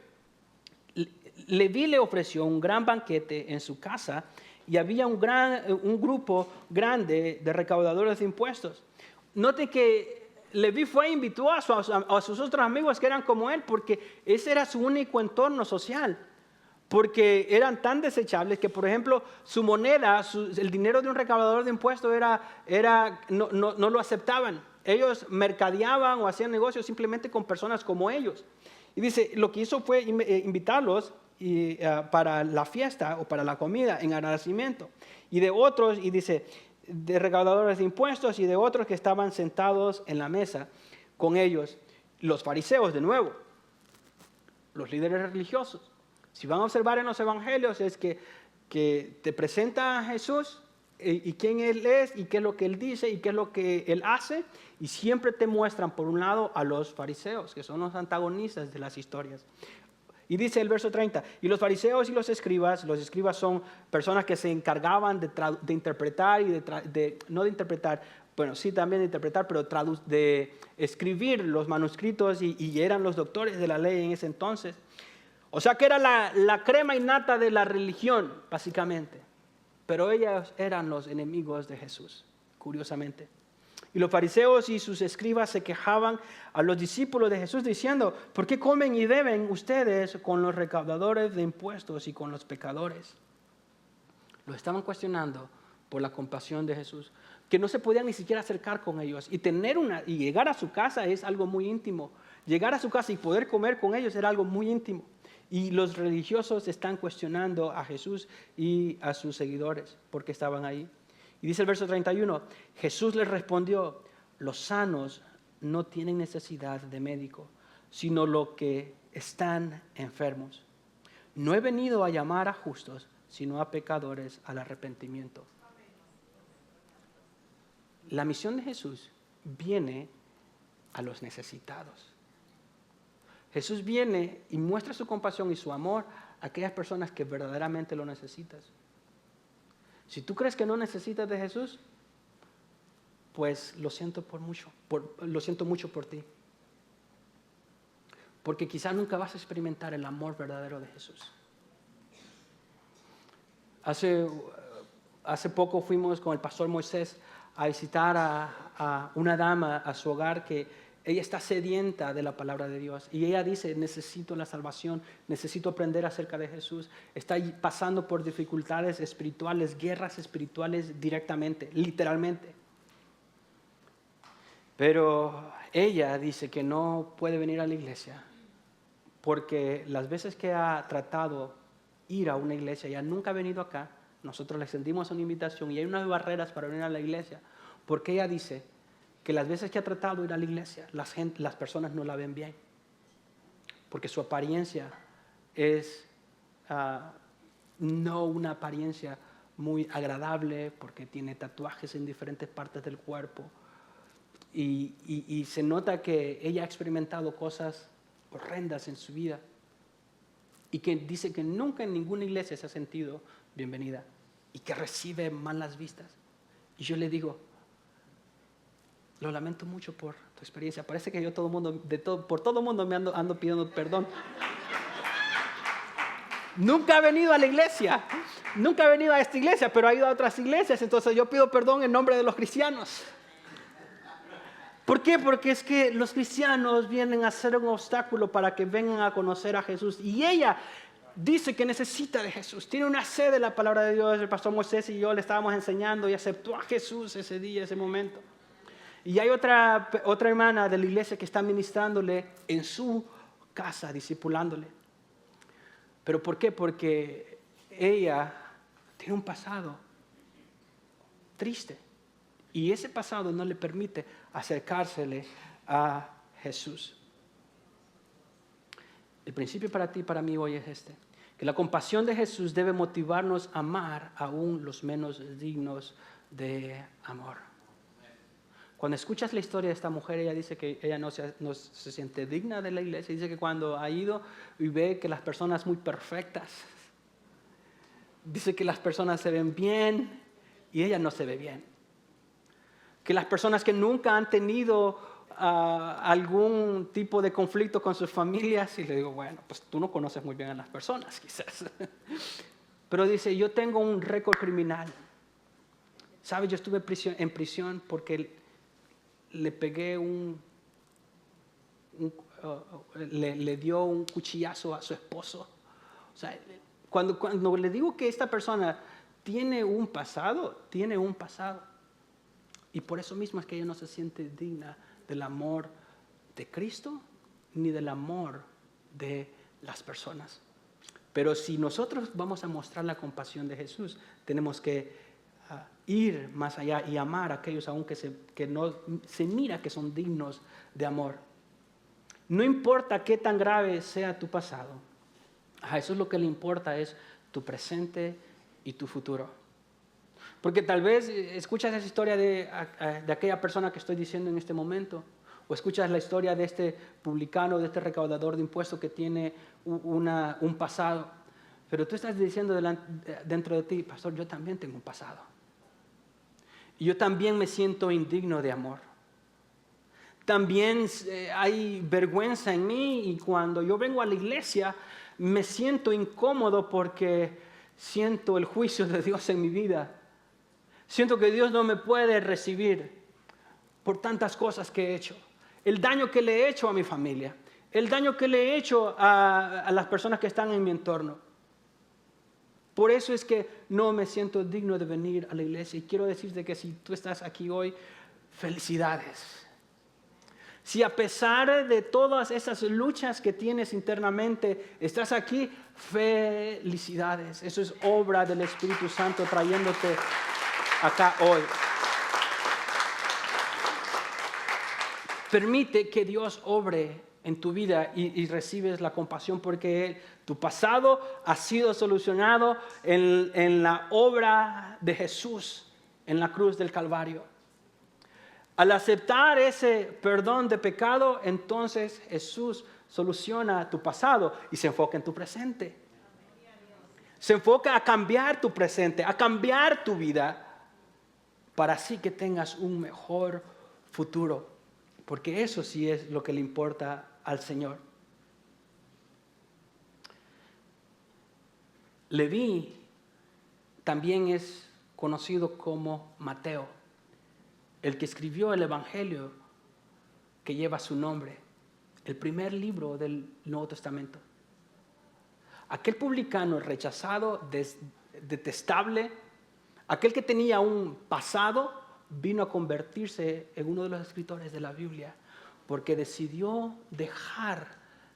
[SPEAKER 4] Leví le ofreció un gran banquete en su casa y había un grupo grande de recaudadores de impuestos. Note que Leví fue e invitó a sus otros amigos que eran como él, porque ese era su único entorno social. Porque eran tan desechables que, por ejemplo, su moneda, el dinero de un recaudador de impuestos no lo aceptaban. ellos mercadeaban o hacían negocios simplemente con personas como ellos. Y dice, lo que hizo fue invitarlos para la fiesta o para la comida en agradecimiento. Y de otros, y dice, de recaudadores de impuestos y de otros que estaban sentados en la mesa con ellos, los fariseos de nuevo, los líderes religiosos. Si van a observar en los evangelios es que te presenta a Jesús y quién Él es y qué es lo que Él dice y qué es lo que Él hace, y siempre te muestran por un lado a los fariseos, que son los antagonistas de las historias. Y dice el verso 30, y los fariseos y los escribas son personas que se encargaban de interpretar y no de interpretar, bueno, sí también de interpretar, pero de escribir los manuscritos y eran los doctores de la ley en ese entonces. O sea que era la crema innata de la religión, básicamente. Pero ellos eran los enemigos de Jesús, curiosamente. Y los fariseos y sus escribas se quejaban a los discípulos de Jesús diciendo, ¿por qué comen y beben ustedes con los recaudadores de impuestos y con los pecadores? Los estaban cuestionando por la compasión de Jesús, que no se podían ni siquiera acercar con ellos. Y llegar a su casa es algo muy íntimo. Llegar a su casa y poder comer con ellos era algo muy íntimo. Y los religiosos están cuestionando a Jesús y a sus seguidores porque estaban ahí. Y dice el verso 31, Jesús les respondió, los sanos no tienen necesidad de médico, sino los que están enfermos. No he venido a llamar a justos, sino a pecadores al arrepentimiento. La misión de Jesús viene a los necesitados. Jesús viene y muestra su compasión y su amor a aquellas personas que verdaderamente lo necesitan. Si tú crees que no necesitas de Jesús, pues lo siento mucho por ti. Porque quizás nunca vas a experimentar el amor verdadero de Jesús. Hace poco fuimos con el pastor Moisés a visitar a una dama a su hogar que ella está sedienta de la palabra de Dios. Y ella dice, necesito la salvación, necesito aprender acerca de Jesús. Está pasando por dificultades espirituales, guerras espirituales directamente, literalmente. Pero ella dice que no puede venir a la iglesia porque las veces que ha tratado ir a una iglesia, ella nunca ha venido acá. Nosotros le extendimos una invitación y hay unas barreras para venir a la iglesia porque ella dice que las veces que ha tratado de ir a la iglesia, las personas no la ven bien, porque su apariencia es no una apariencia muy agradable, porque tiene tatuajes en diferentes partes del cuerpo, y se nota que ella ha experimentado cosas horrendas en su vida, y que dice que nunca en ninguna iglesia se ha sentido bienvenida, y que recibe malas vistas. Y yo le digo, lo lamento mucho por tu experiencia. Parece que yo por todo mundo me ando pidiendo perdón. Nunca he venido a la iglesia. Nunca he venido a esta iglesia, pero he ido a otras iglesias. Entonces yo pido perdón en nombre de los cristianos. ¿Por qué? Porque es que los cristianos vienen a ser un obstáculo para que vengan a conocer a Jesús. Y ella dice que necesita de Jesús. Tiene una sed de la palabra de Dios. El pastor Moisés y yo le estábamos enseñando y aceptó a Jesús ese día, ese momento. Y hay otra hermana de la iglesia que está ministrándole en su casa, discipulándole. ¿Pero por qué? Porque ella tiene un pasado triste. Y ese pasado no le permite acercársele a Jesús. El principio para ti y para mí hoy es este: que la compasión de Jesús debe motivarnos a amar aún los menos dignos de amor. Cuando escuchas la historia de esta mujer, ella dice que ella no se siente digna de la iglesia. Dice que cuando ha ido y ve que las personas muy perfectas, dice que las personas se ven bien y ella no se ve bien. Que las personas que nunca han tenido algún tipo de conflicto con sus familias, y le digo, bueno, pues tú no conoces muy bien a las personas quizás. Pero dice, yo tengo un récord criminal. ¿Sabes? Yo estuve en prisión porque le pegué le dio un cuchillazo a su esposo. O sea, cuando le digo que esta persona tiene un pasado, Y por eso mismo es que ella no se siente digna del amor de Cristo ni del amor de las personas. Pero si nosotros vamos a mostrar la compasión de Jesús, tenemos que ir más allá y amar a aquellos aún que no se mira que son dignos de amor. No importa qué tan grave sea tu pasado, a Jesús lo que le importa es tu presente y tu futuro. Porque tal vez escuchas esa historia de aquella persona que estoy diciendo en este momento, o escuchas la historia de este publicano, de este recaudador de impuestos que tiene un pasado, pero tú estás diciendo dentro de ti, pastor, yo también tengo un pasado. Y yo también me siento indigno de amor. También hay vergüenza en mí y cuando yo vengo a la iglesia me siento incómodo porque siento el juicio de Dios en mi vida. Siento que Dios no me puede recibir por tantas cosas que he hecho. El daño que le he hecho a mi familia. El daño que le he hecho a las personas que están en mi entorno. Por eso es que no me siento digno de venir a la iglesia. Y quiero decirte que si tú estás aquí hoy, felicidades. Si a pesar de todas esas luchas que tienes internamente, estás aquí, felicidades. Eso es obra del Espíritu Santo trayéndote acá hoy. Permite que Dios obre en tu vida y recibes la compasión porque tu pasado ha sido solucionado en la obra de Jesús en la cruz del Calvario. Al aceptar ese perdón de pecado, entonces Jesús soluciona tu pasado y se enfoca en tu presente. Se enfoca a cambiar tu presente, a cambiar tu vida, para así que tengas un mejor futuro. Porque eso sí es lo que le importa al Señor. Leví también es conocido como Mateo, el que escribió el Evangelio que lleva su nombre, el primer libro del Nuevo Testamento. Aquel publicano rechazado, detestable, aquel que tenía un pasado, vino a convertirse en uno de los escritores de la Biblia porque decidió dejar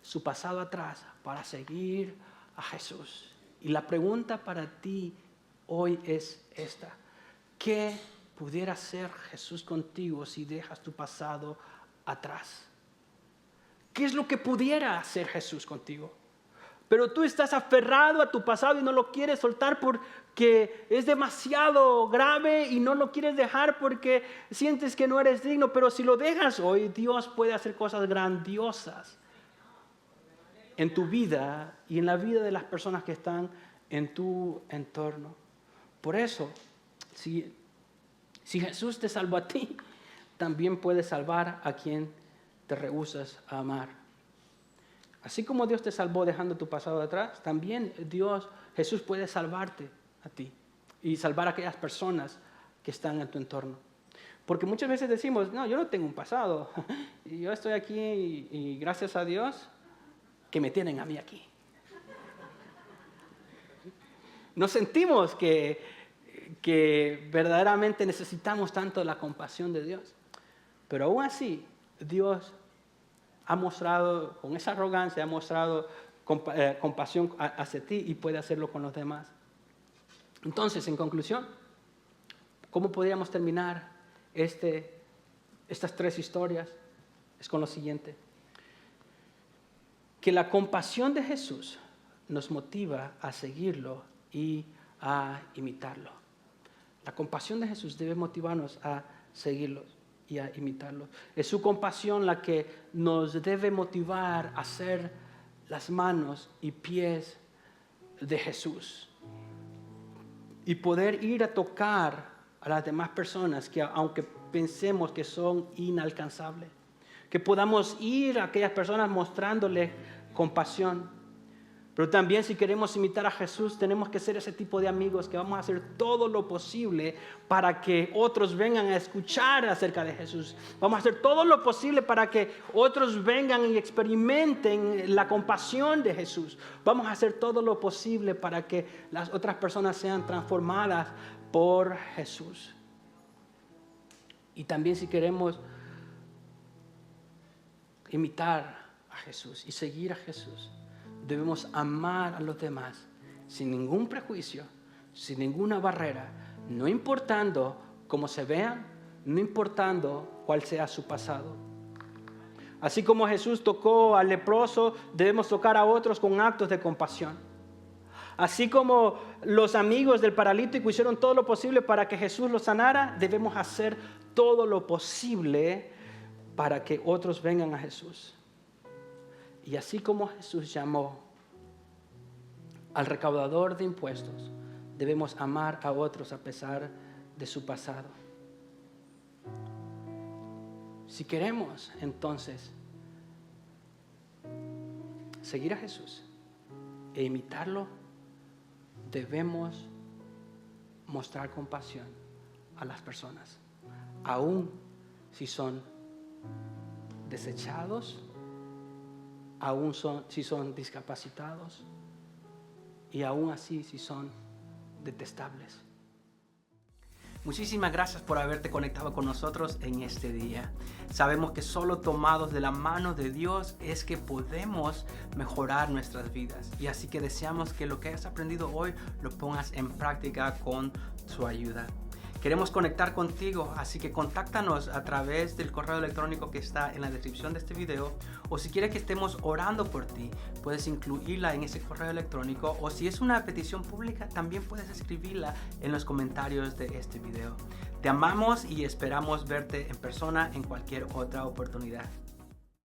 [SPEAKER 4] su pasado atrás para seguir a Jesús. Y la pregunta para ti hoy es esta: ¿qué pudiera hacer Jesús contigo si dejas tu pasado atrás? ¿Qué es lo que pudiera hacer Jesús contigo? Pero tú estás aferrado a tu pasado y no lo quieres soltar porque es demasiado grave y no lo quieres dejar porque sientes que no eres digno. Pero si lo dejas hoy, Dios puede hacer cosas grandiosas en tu vida y en la vida de las personas que están en tu entorno. Por eso, si Jesús te salvó a ti, también puede salvar a quien te rehusas a amar. Así como Dios te salvó dejando tu pasado atrás, también Jesús puede salvarte a ti y salvar a aquellas personas que están en tu entorno. Porque muchas veces decimos, no, yo no tengo un pasado, y yo estoy aquí y gracias a Dios que me tienen a mí aquí. Nos sentimos que verdaderamente necesitamos tanto la compasión de Dios, pero aún así Dios ha mostrado, con esa arrogancia, ha mostrado compasión hacia ti y puede hacerlo con los demás. Entonces, en conclusión, ¿cómo podríamos terminar estas tres historias? Es con lo siguiente: que la compasión de Jesús nos motiva a seguirlo y a imitarlo. La compasión de Jesús debe motivarnos a seguirlo y a imitarlo. Es su compasión la que nos debe motivar a ser las manos y pies de Jesús y poder ir a tocar a las demás personas que aunque pensemos que son inalcanzables, que podamos ir a aquellas personas mostrándoles compasión. Pero también si queremos imitar a Jesús, tenemos que ser ese tipo de amigos que vamos a hacer todo lo posible para que otros vengan a escuchar acerca de Jesús. Vamos a hacer todo lo posible para que otros vengan y experimenten la compasión de Jesús. Vamos a hacer todo lo posible para que las otras personas sean transformadas por Jesús. Y también si queremos imitar a Jesús y seguir a Jesús, debemos amar a los demás sin ningún prejuicio, sin ninguna barrera, no importando cómo se vean, no importando cuál sea su pasado. Así como Jesús tocó al leproso, debemos tocar a otros con actos de compasión. Así como los amigos del paralítico hicieron todo lo posible para que Jesús los sanara, debemos hacer todo lo posible para que otros vengan a Jesús. Y así como Jesús llamó al recaudador de impuestos, debemos amar a otros a pesar de su pasado. Si queremos, entonces, seguir a Jesús e imitarlo, debemos mostrar compasión a las personas, aun si son desechados, aun si son discapacitados y aún así si son detestables. Muchísimas gracias por haberte conectado con nosotros en este día. Sabemos que solo tomados de la mano de Dios es que podemos mejorar nuestras vidas. Y así que deseamos que lo que hayas aprendido hoy lo pongas en práctica con su ayuda. Queremos conectar contigo, así que contáctanos a través del correo electrónico que está en la descripción de este video, o si quieres que estemos orando por ti, puedes incluirla en ese correo electrónico, o si es una petición pública, también puedes escribirla en los comentarios de este video. Te amamos y esperamos verte en persona en cualquier otra oportunidad.